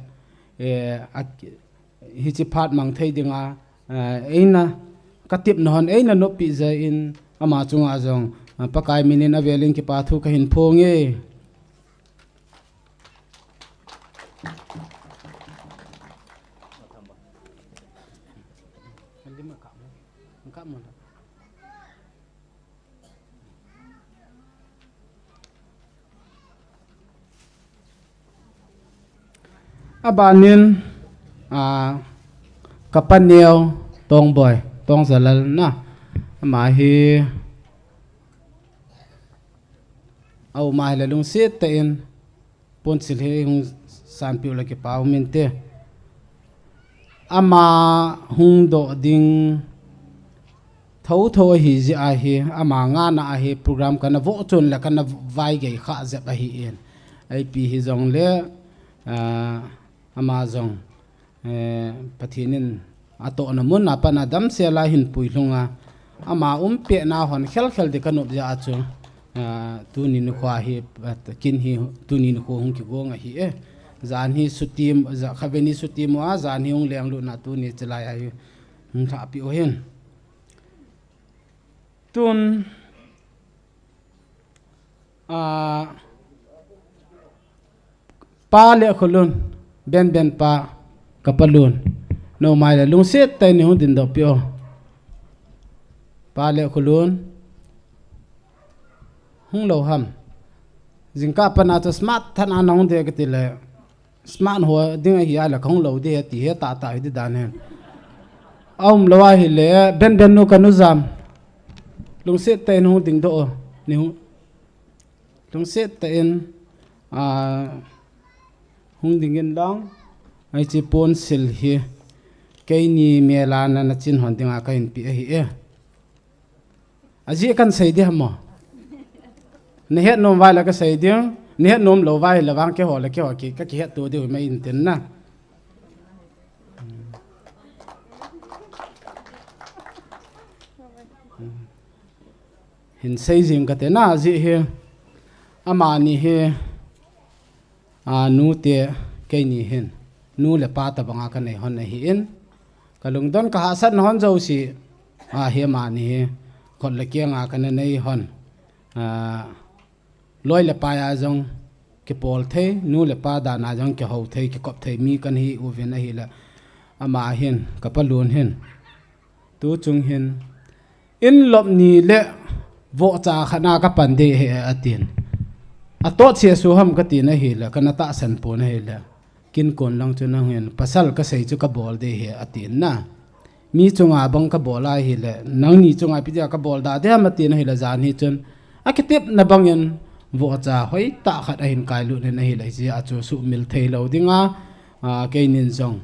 hi chi phat mang thei dinga eina katip non eina no pi za in ama chunga zong pakai minin avelin ki pa thu ka hin phonge abanin kapaneo tong boy tong zalal na ma hi au mai la lung sit te in pon sil he hung san piu la ki pau min te ama hung do ding thau tho hi ji a hi ama nga na a hi program kana vo chun la kana vai ge kha ze ba hi in ai pi hi zong le Amazon pathinin ato na mun na pana dam se la hin puilunga ama pe na hon khel khel de kanop ja achu tu ni nu khwa hi kin hi tu ni nu ko hung ki go nga hi e zan hi sutim za khaveni sutim wa zan hi ung leng lu na tu ni chalai ai hung tha pi o hen tun pa le khulun ben pa kapalun no mai la lung set tai ni hu din do pio pa le khulun hung lo ham jingka pana to smart than anong de ke le smart ho ding hi ala khong lo de ti he ta ta hi dan hen lo wa hi le ben no kanu zam lung set tai no ding do ni hu lung set tai in hung ding in long ai chi pon sil hi cái ni mela na chin hon tinga ka in pi hi e aji kan sei de mo ne het nom vai la ka sei de ne het nom lo vai la wang ke ho la ke ho ki ka ki het tu de mai in tin na hin sei jing ka te na ji he ama ni he nu te cái ni hen nu le pa ta banga ka nei hon hi in kalung don ka hasan hon zo si he ma ni khol le kia nga ka nei hon loi le pa ya jong ke pol the nu le pa da na jong ke ho the ke kop the mi kan hi u ven hi la ama hen ka palun hen tu chung hen in lop ni le vo cha khana ka pan de he atin atot se su ham ka ti na hi la kana ta san po na hi la kin kon lang chu na hen pasal ka sei chu ka bol de he atin na mi chunga bang ka bola hi le nang ni chunga pi ja ka bol da de ma ti na hi la zan hi chun akitip na bangin vo cha hoi ta khat a hin kai lu ne na hi la ji a chu su mil thei lo dinga ke nin zong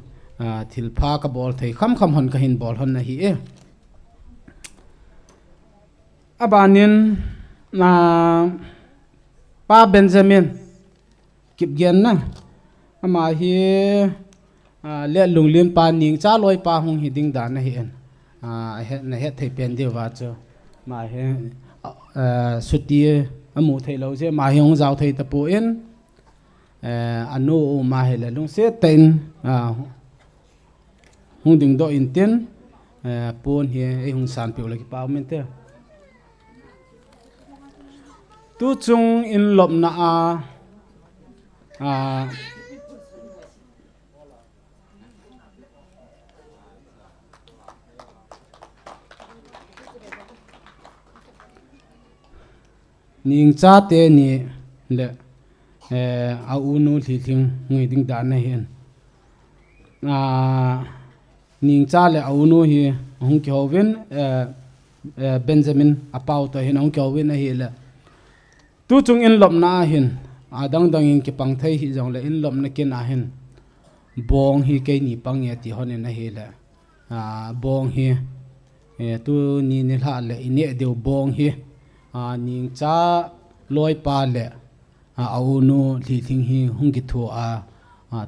thil pha ka bol thei kham kham hon ka hin bol hon na hi e abanin na pa Benjamin kip gen na ama hi le lunglin pa ning cha loi pa hung hi ding da na hi en na he thei pen de wa cho ma he suti amu thei lo je ma hi hung zau thei ta pu en anu ma he le lung se ten hung ding do in ten pon hi e hung san pi lo ki pa men te tu chung in lop na ning cha te ni le a unu thi thing ngi ding da na hen ning cha le a unu hi hung ki hoven Benjamin apau to hin hung ki hoven na hi le tu chung in lop na hin adang dang in ki pang thai hi jong le in lop na ken a hin bong hi ke ni pang ye ti hon na hi le bong hi tu ni ni la le ine de bong hi ning cha loi pa le au nu li thing hi hung ki thu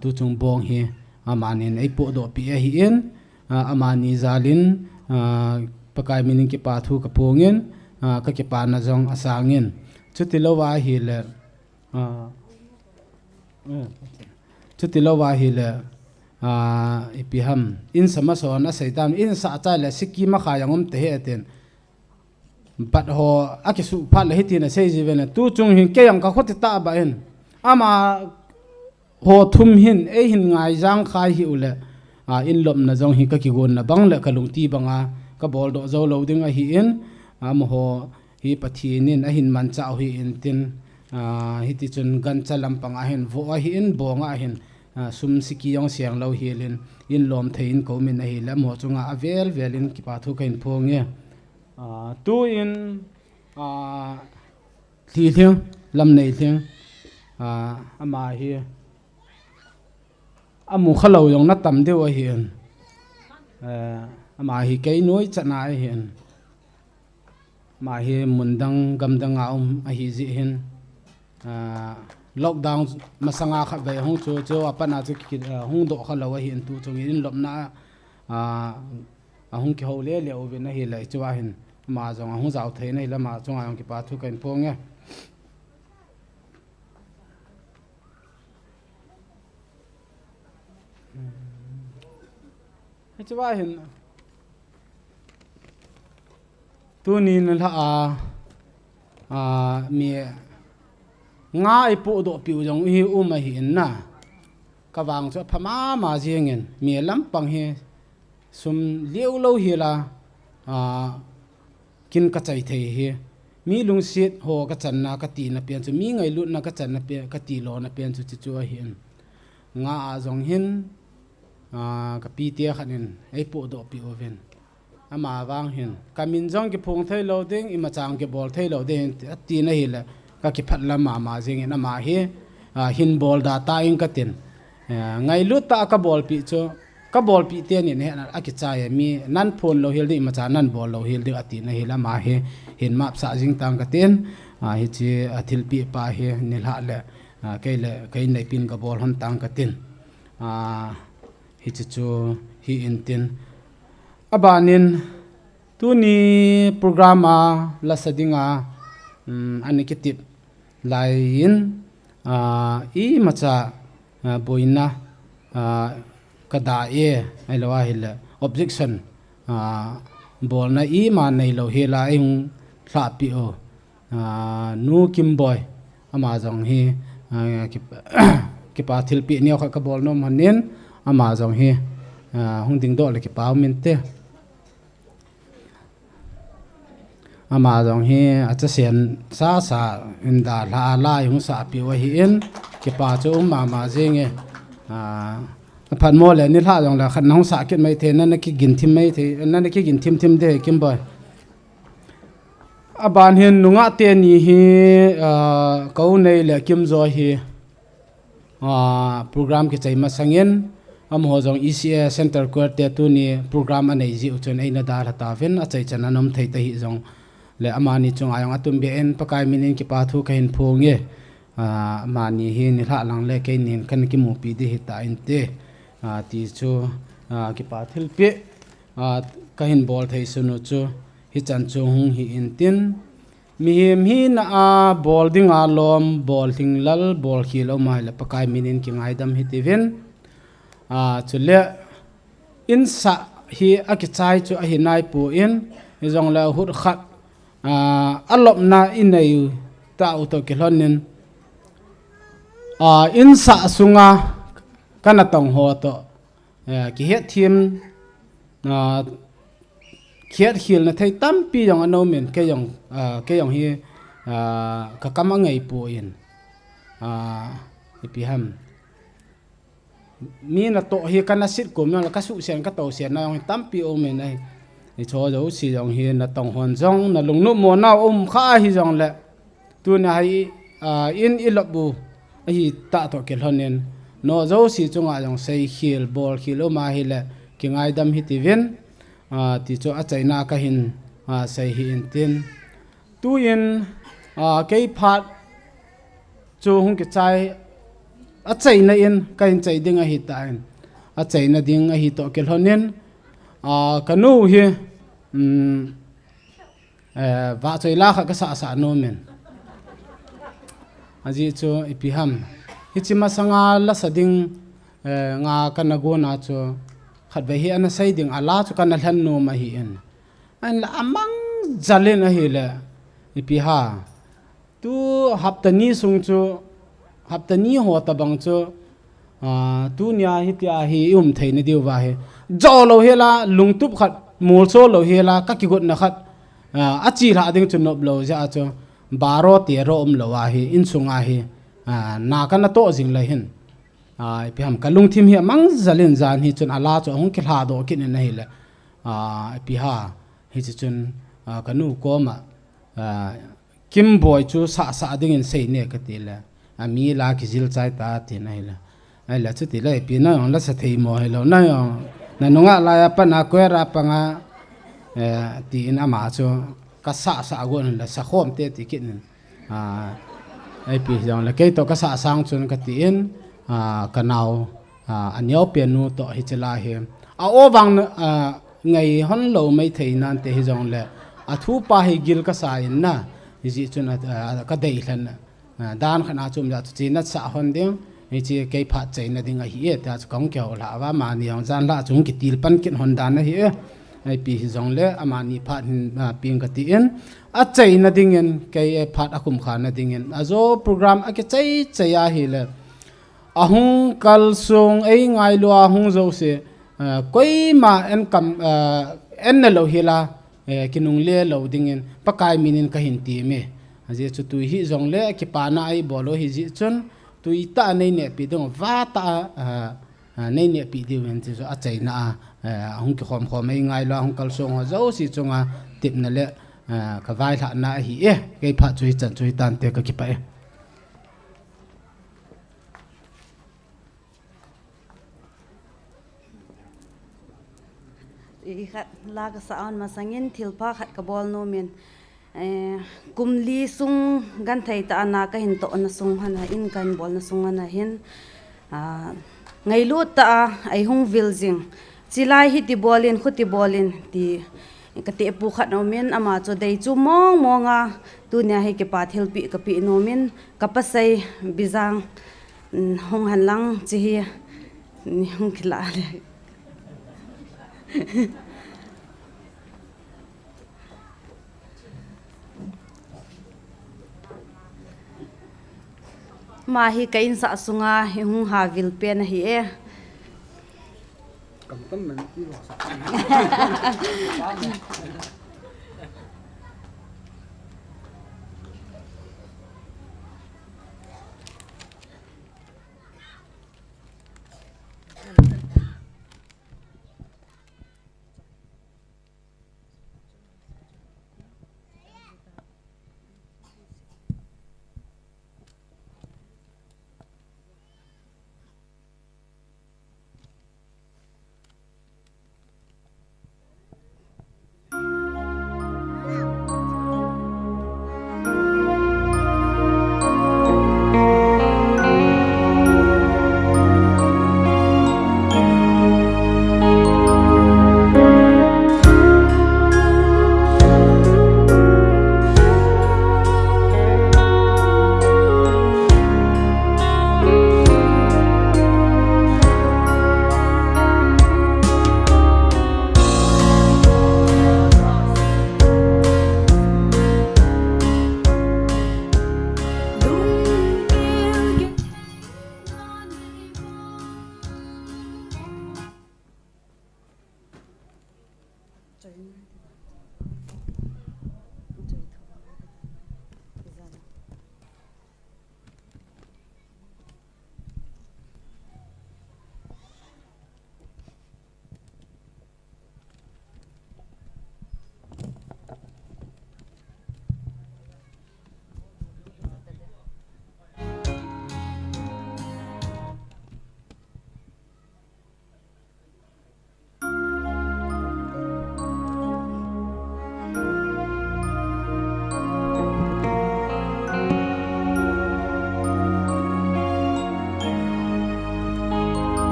tu chung bong hi amanin ai po do pi hi in amani zalin pakai minin ki pa thu ka pongin ka ki pa na jong asangin chuti lo wa hi le chu ti lo wa hi le ipiham in sama so na seitam in sa cha le sikki ma kha yangom te he ten bat ho akisu phat le hitina sei jiven tu chung hin ke yang ka khoti ta ba en ama ho thum hin e hin ngai jang khai hi ule in lom na jong hi ka ki gon na bang le ka lung ti banga ka bol do zo lo ding a hi in am ho hi pathinin a hin man chau hi in tin hi ti chun gan chalam pang a hin vo a hi in bonga a hin sum siki yong siang lo hilin in lom thein ko min a hi la mo chunga avel velin ki pa thu kain phonge tu in thi thiang lam nei thiang ama hi amu khalo yong na tam deu a hian ama hi kai noi chana a hian ma hi mundang gamdang a a hi ji hin lockdown masanga kha ve hong chu chu apana chu ki hong do khalo a hian tu chung in lopna a hong ki ho le le o ve na hi lai chu a hin ma jong hong jaw thei nei lama chunga yong ki pa thu kain ponge chu ba hin tu ni na mi nga ai pu do piu jong hi ma hi na ka wang chu phama ma jingen mi lam pang hi sum liu lo hi la kin ka chai thei hi mi lung sit ho ka chan na ka ti na pian chu mi ngai lut na ka chan na pe ka ti lo na pian chu chu hi nga a jong hin ka pi tia khanin ai pu do pi oven ama wang hin kamin jong ki phung thei lo ding i ma chang ke bol thei lo ding ti na hi la ka ki phat la ma jing na ma hi hin bol da ta ing ka tin ngai lut ta ka bol pi chu ka bol pi te ni ne a ki cha ye mi nan phone lo hil di ma cha nan bol lo hil di ati na hi la ma hi hin map sa jing tang ka tin hi chi athil pi pa hi nil ha le kai nei pin ka bol hon tang ka tin hi chu hi in tin abanin tu ni program la sadinga anikitip lain i macha boina kada e ai lo hil objection bol na i ma nei lo hela ing thla pi o nu kim boy ama jong hi ki pa thil pi ni ka bol nom hanin ama jong hi hung ding do le ki pa min te ama jong hi acha sen sa in da la hung sa pi wa hi in ki pa chu ma jenge phan mo le ni tha jong la khan hung sa kit mai the na ki gin thim mai the na ki gin thim de kim boy aban hin nunga te ni hi ko nei le kim zo hi program ki chai ma sangin am ho jong ECA center court te tu ni program anei ji uchon eina dar hata ven a chai chana nom thei te hi jong le amani chung ayong atum be en pakai minin ki pa thu kain phonge mani hi ni tha lang le ke nin kan ki mu pi de hi ta in te ti chu ki pa thil pe kahin bol thei sunu chu hi chan chu hung hi in tin mi hem hi na bol ding a lom bol thing lal bol khil o mai le pakai minin ki ngai dam hi ti ven chu le in sa hi a ki chai chu a hi nai pu in hi jong la hut khat alop na inai ta auto ke lonin in sa sunga kana tong ho to ki het thim khiat khil na thei tam pi yong ano men ke yong hi ka kam ngai pu in ipi ham mi na to hi kana sit kum na ka su sen ka to sen na yong tam pi o men ai ni cho zo si yong hi na tong hon jong na lung nu mo na kha hi jong le tu na hi in ilobu hi ta to ke lonin no zo si chunga jong sei khil bol khil o ma hi le ki ngai dam hi ti ven ti cho a chaina ka hin sei hi in tin tu in kei phat chu hung ki chai a chaina in kain chai ding a hi ta in a chaina ding a hi to ke lonin kanu hi va chai la kha ka sa no men aji chu ipiham hichima sanga la sading nga kanagona chu khatbe hi ana sai ding ala chu kana hlan no ma hi an la amang zalen a hi le ipiha tu haptani sung chu haptani ho ta bang chu tu nya hi tia hi theina diu wa he zo lo hela lungtup khat mul so lo hela ka ki got na khat achi ra ding chu nop lo ja chu baro te ro lo wa hi in sunga hi na kana to jing la hin pi ham kalung thim hi mang zalen zan hi chun ala chu hong ki hla do kin na hi le pi ha hi chun kanu ko ma kim boy chu sa ding in sei ne ka ti le mi la ki zil chai ta ti na hi le ai la chu ti le pi na on la sa thei mo hi lo na nunga la ya pa na ko ra pa nga ti in ama chu ka sa gon la sa khom te ti kin ai pi jong la ke to ka sa sang chun ka ti in kanau anyo pe nu to hi chela he o wang ngai hon lo mai thei nan te hi jong le a thu pa hi gil ka sa in na ji chun ka dei hlan dan khana chum ja chi na sa hon ding ni chi ke pha chei na ding a hi e ta kong kyo la wa ma ni ong jan la chung ki til pan kin hon dan na hi ai pi hi jong le amani pha ping ka ti in a chei na ding en ke phat akum kha na ding en azo program a ke chei a hi le ahung kal sung ei ngai lo ahung zo se koi ma en kam en na lo hila kinung le lo ding en pakai minin ka hin ti me aje chu tu hi jong le ki pa na ai bolo hi ji chun tui ta nei ne pi dong va ta nei ne pi di wen chu a chei na hung ki khom khom ei ngai lo hung kal song ho zo si chunga tip na le ka vai tha na hi ke pha chui chan chui tan te ka ki pa khat la ka sa an ma sangin thilpa khat ka bol no men kumli sung gan thai ta na ka hin to na sung hana in kan bol na sung ana hin ngai lu ta ai hung viljing chilai hi ti bolin khuti bolin ti ka te pu khat no men ama cho dei chu mong monga tu nya hi ke pa thil pi ka pi no men ka pa sai bizang hung han lang chi hi hung khila le ma hi kain sa sunga hi hung ha vil pen hi kam tam men ki lo sa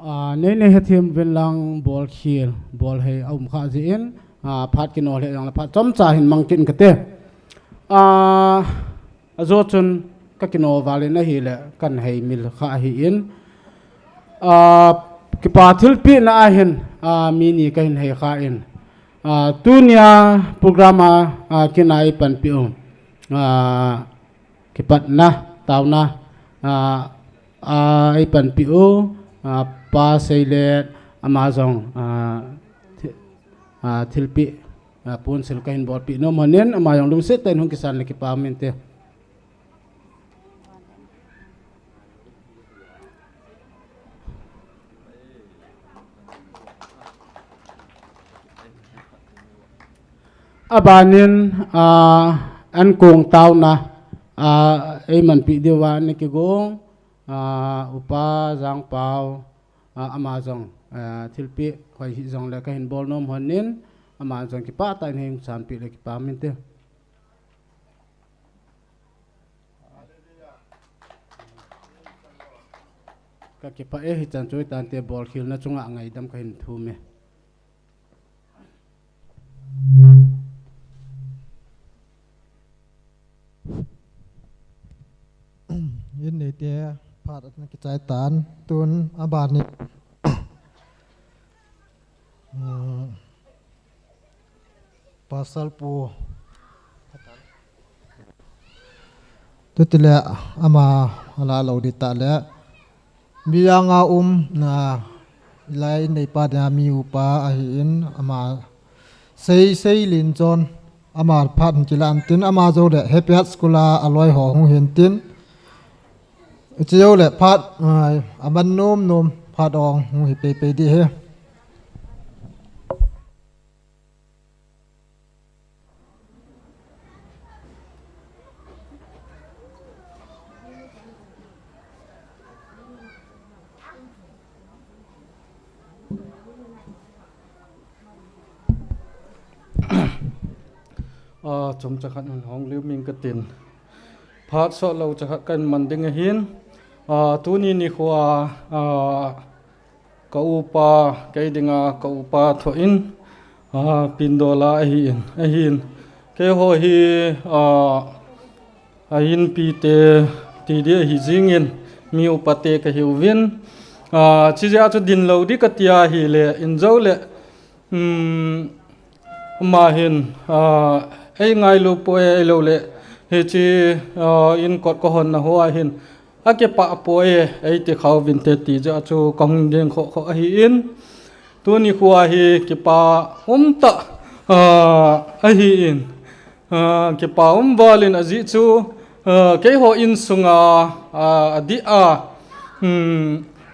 Nei nei hathim velang ball khil ball hay aum kha zin phat kin ol yang phat chom cha hin mangkin kate azo chun ka kino wale na hi le kan hay mil kha hi in ki pathil pi na hin mini kain hay kha in tunia programa kinai pan pi ki pat na taw na ai pan pi pa seilet amazon thilpi pun sel kain bor pi no manen amayong dum se ten hong kisan le ki pa mente abanin an kong taw na ai man pi dewa ne ki gong upa jang pau amazon thilpi khoi hi jong le ka hin bol nom honin amazon ki pa ta hin san pi le ki pa mente ka ki pa e hi chan choi tan te bol khil na chunga ngai dam ka hin thu me yin nei te phat na ki chai tan tun aban ni pasal pu tutile ama ala lo di ta le bianga na lai nei pa da mi upa a hi in ama sei lin chon ama phat chilan tin ama zo le happy skula aloi ho hu hin tin chiêu le phat aban nom phat ong hu hi pe di he chúng ta khăn hong liu mình cái tiền phát sợ lâu chắc cần mình đừng hiến tu ni khoa cậu pa cái đừng cậu pa thôi in pin đô la hiền cái hồi hiền pi te ti dia hi jingin miu pate ka hiu vin chi ja chu din lo di ka tia hi le in zo le ma hin ai ngai lu poe lo le he chi in kot ko hon na ho hin ake pa poe ai te khaw vin te ti ja chu kong ding kho hi in tu ni khuwa hi ki pa ta hi in ki pa valin azi chu ke ho in sunga adi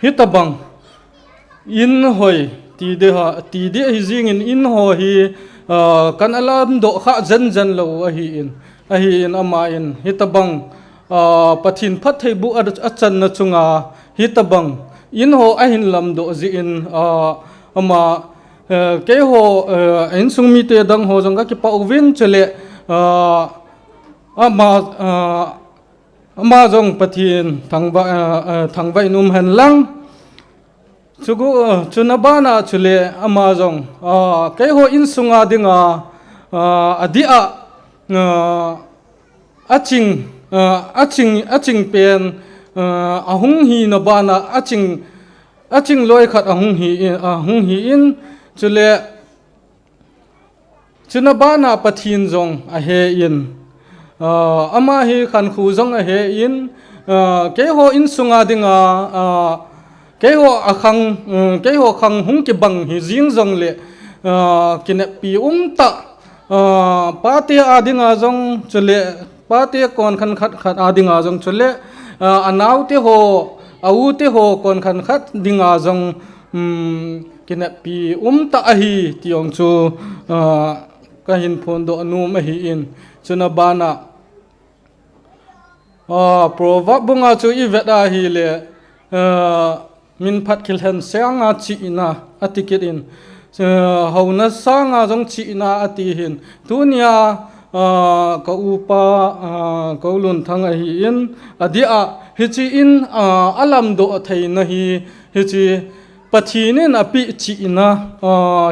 hitabang in hoi ti de hi jing in ho hi kan alam do kha jan lo hi in ama in hitabang pathin phat thei bu achan na chunga hitabang in ho a hin lam do ji in ama ke ho in sung mi te dang ho jong ka ki pa ovin chele ama jong pathin thangwai num han lang chugu chunabana chule ama jong ke ho in sunga dinga adia aching pen ahung hi na bana aching loi khat ahung hi in chule chunabana pathin jong a he in ama hi khan khu jong a he in ke ho in sunga dinga ke ho khang hung ki bang hi jing jong le kine pi ta pate adinga jong chule pate kon khan khat adinga jong chule anau te ho au te ho kon khan khat dinga jong kine pi ta a hi tiong chu ka hin phon do nu ma hi in chuna bana proverb bunga chu i veta hi le min phat khil hen senga chi na atikit in hauna sanga jong chi na ati hin tunia ka upa ka lun thang a hi in adia hi chi in alam do thei na hi chi pathin api chi na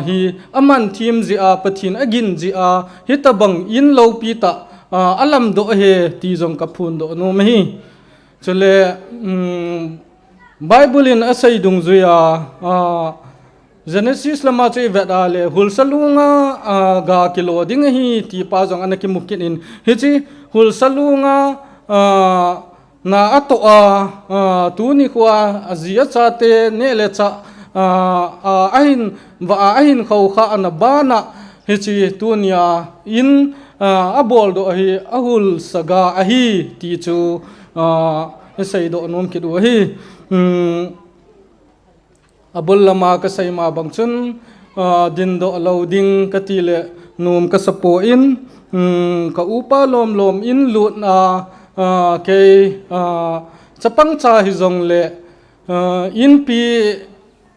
hi aman thim ji a pathin agin ji a hitabang in lo pi ta alam do he ti jong ka phun do no hi chule Bible in asai dung zuya Genesis lama che veda le hulsalunga ga kilo ding hi ti pa jong anaki mukin in hi chi hulsalunga na ato tu ni kwa azia cha te ne le cha ahin wa ahin khau kha anabana hi chi tunia in abol do hi ahul saga ahi ti chu sai do nom ki do hi abul lama ka sai ma bangchun din do loading katile num ka sapo in ka upa lom lom in lut na ke chapang cha hi zong le in pi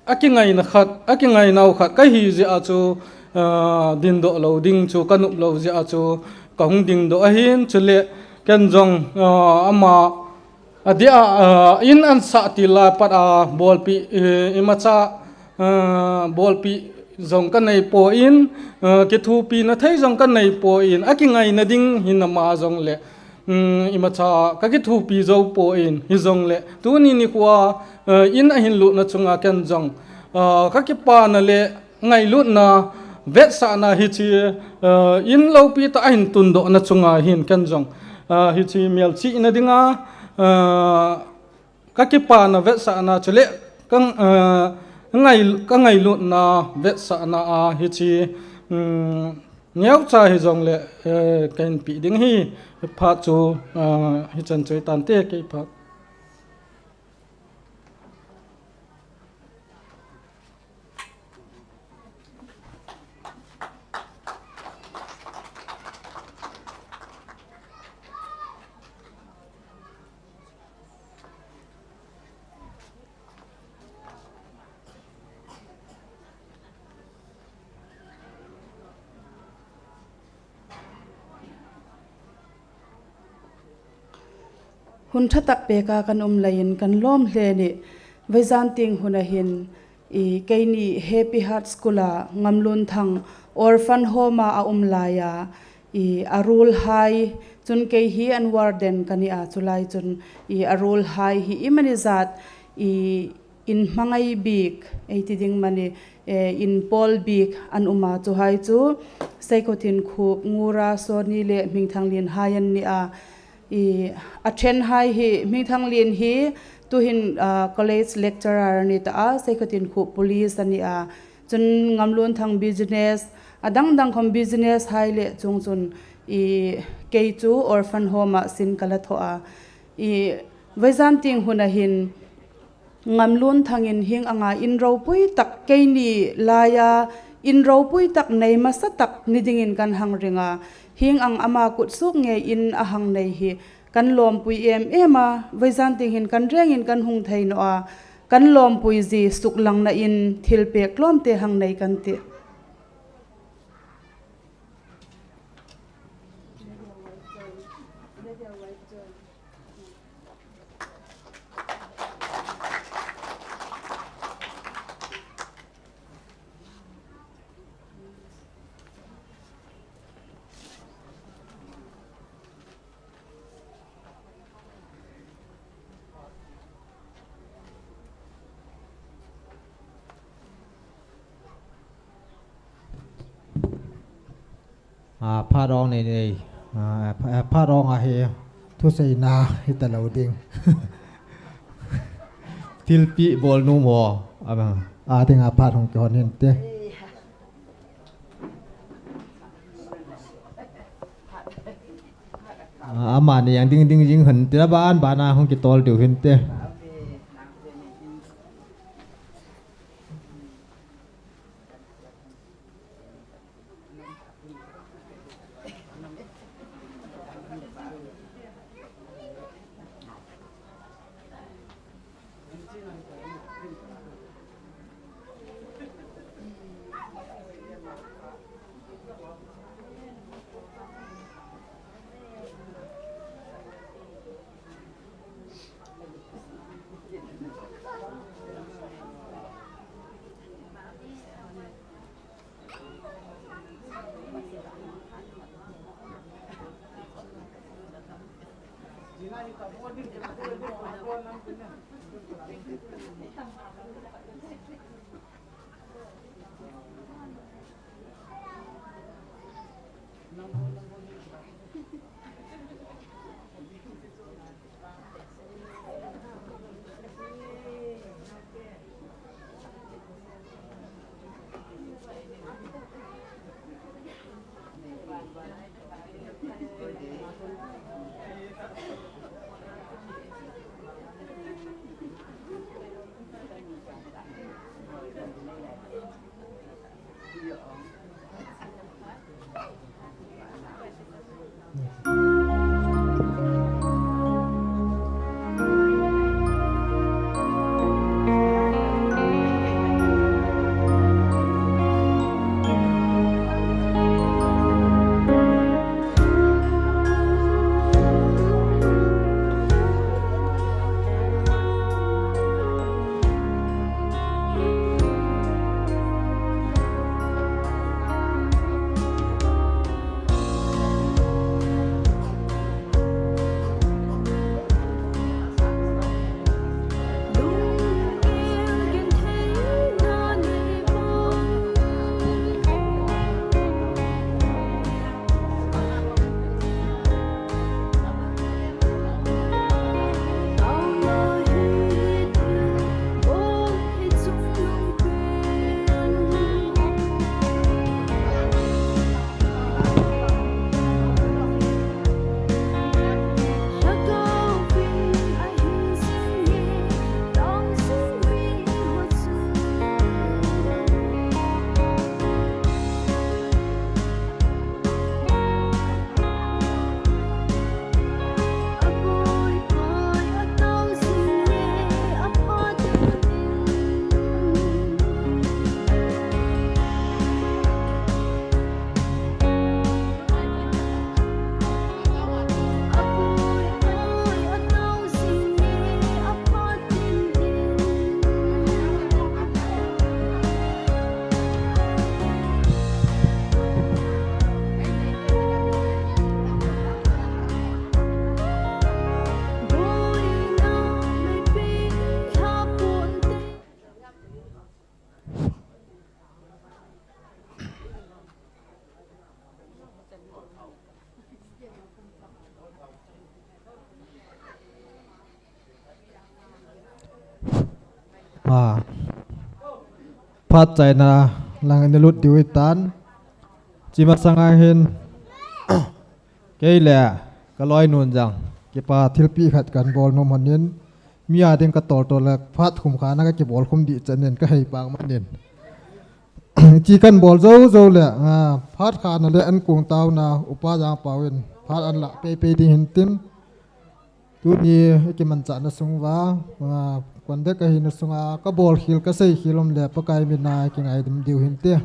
akingai na khat akingai nau khat ka hi ji a chu din do loading chu kanup lo ji a chu ka hung ding do ahin chule ken jong ama adia in an sa ti la pat bol pi imacha bol pi zong kan nei po in ke thu pi na thai zong kan nei po in akingai na ding hinama zong le imacha ka ke thu pi zo po in hi zong le tu ni ni kwa in a hin lu na chunga ken jong ka ke pa na le ngai lu na vet sa na hi chi in lo pi ta hin tun do na chunga hin ken jong hi chi mel chi na dinga các cái pa na vet sa na chule kang ngai lu na vet sa na hi chi nyau cha hi jong le kan pi ding hi pha chu hi chan choi tan te ke pha hun thatak peka kan lain kan lom hle ni vaizan ting huna hin I keini Happy Heart Schoola ngamlun thang orphan home a laya I arul hai chun ke hi an warden kania chulai chun I arul hai hi imanizat I in mangai bik eiti ding mani in pol bik an chu hai chu seikotin khup ngura soni le mingthang lin hayan ni I attend hai hi mingthang lin hi tu hin college lecturer ni ta seikotin khup police ani chun ngamlun thang business adang dang khom business hai le chung chun I ke chu orphan home sin kala thoa I vaizan ting huna hin ngamlun thangin hing anga inro pui tak keini laya inro pui tak nei masa tak nidingin kan hang ringa hing ang ama kut suk nge in ahang nei hi kan lom pui ema vaizan ting hin kan rengin kan hung thei no kan lom pui ji suk lang na in thilpek lom te hang nei kan te pha rong này này pha rong he thu sei na hita loading til pi bol nu mo ting pha thong kon hin te ama ni yang ding ding jing hun te ban bana hong ki tol tu hin te phát chạy na lang in lut diu tan chỉ mặt sang ai hin cái lẹ cái loi nun rằng cái pa thil pi khátกันบอลนมหันนินมีอาเดงก็ต่อละphátขุมขานะก็บอลขุมดีจันเนนก็ให้ปางมันเนนจีกันบอลโจแหละphátขานั่นแหละอันกงเตานะอุปาจางเปาเวนphátอันละเปดิหินตินตัวนี้cáiมันจันนะสงว่าวันเด็กก็เห็นสงอาก็บอลฮิลก็ใส่ฮิลมแหละปะกายมินายกิงไอดิมดิวหินเตี้ย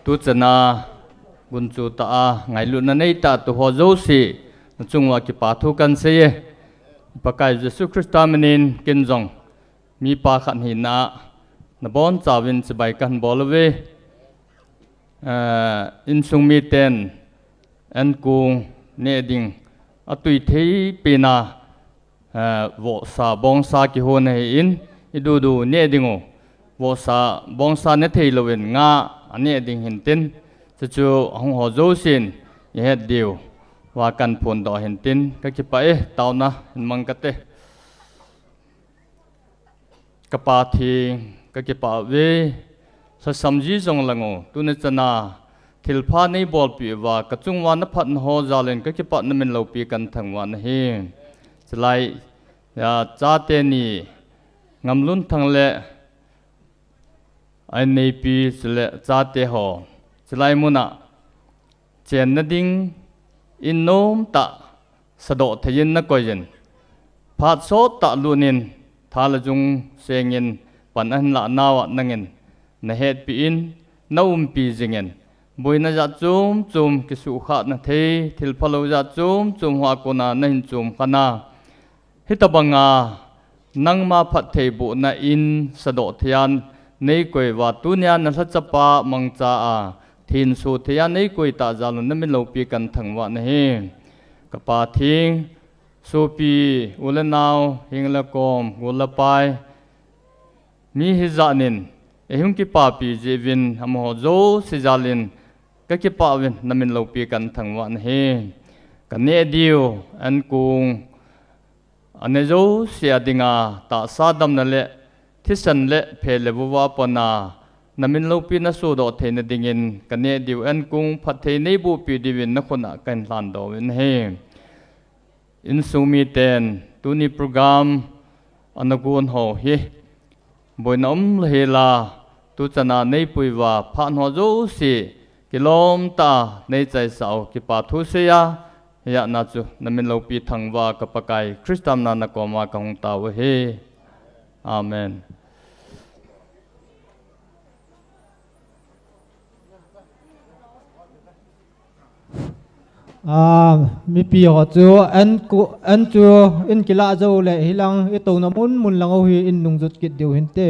tu chana gun chu ta ngai lu na nei ta tu ho zo si chungwa ki pa thu kan se ye pakai Jesu Christa manin kin jong mi pa khan hi na na bon chawin chibai kan bolwe in sung mi ten an kung ne ding atui thei pina wo sa bong sa ki ho nei in idu du ne dingo wo sa bong sa ne thei lowen nga ani ding hin tin chu hong ho zo sin ye diu wa kan phun do hin tin ka ki pa e taw na mang ka te ka pa thi ka ki pa we sa samji jong lango tu ne chana thil pha nei bol pi wa ka chung wa na phat ho za len ka ki pa na men lo pi kan thang wa na hi chlai ya cha te ni ngam lun thang le ai nei pi sele cha te ho chlai muna chen na ding in nom ta sado thayin na koyen phat so ta lunin thala jung sengin pan an la nawa nangin na het pi in naum pi jingen boina ja chum chum ki su kha na the thil phalo ja chum chum wa ko na nahin chum khana hitabanga nangma phat thei bu na in sado thian nei koi wa tunya na chapa mangcha a thin su thian nei koi ta jalun na min lo pi kan thangwa na he kapa thing su pi ulenaw hingla kom gulapai mi hizanin ehum ki pa pi jevin hamho zo sijalin ka ki pa win namin lo pi kan thangwa na he kan ne diu an kung ane zo sia dinga ta sadam na le thisan le phele buwa pona namin lo pi na su do theina dingin kan ne diu an kung phathei nei bu pi diwin na khona kan hlan do win he in sumi ten tuni program anagun ho hi boinom hela tu chana nei puiwa phan ho zo si kilom ta nei chai sao ki pa thu se ya na chu namin lo pi thangwa ka pakai kristam na na ko ma ka hong ta wa he amen mi pi ho chu an chu in kila zo le hilang ito na mun lang ho hi in nung jut kit deu hin te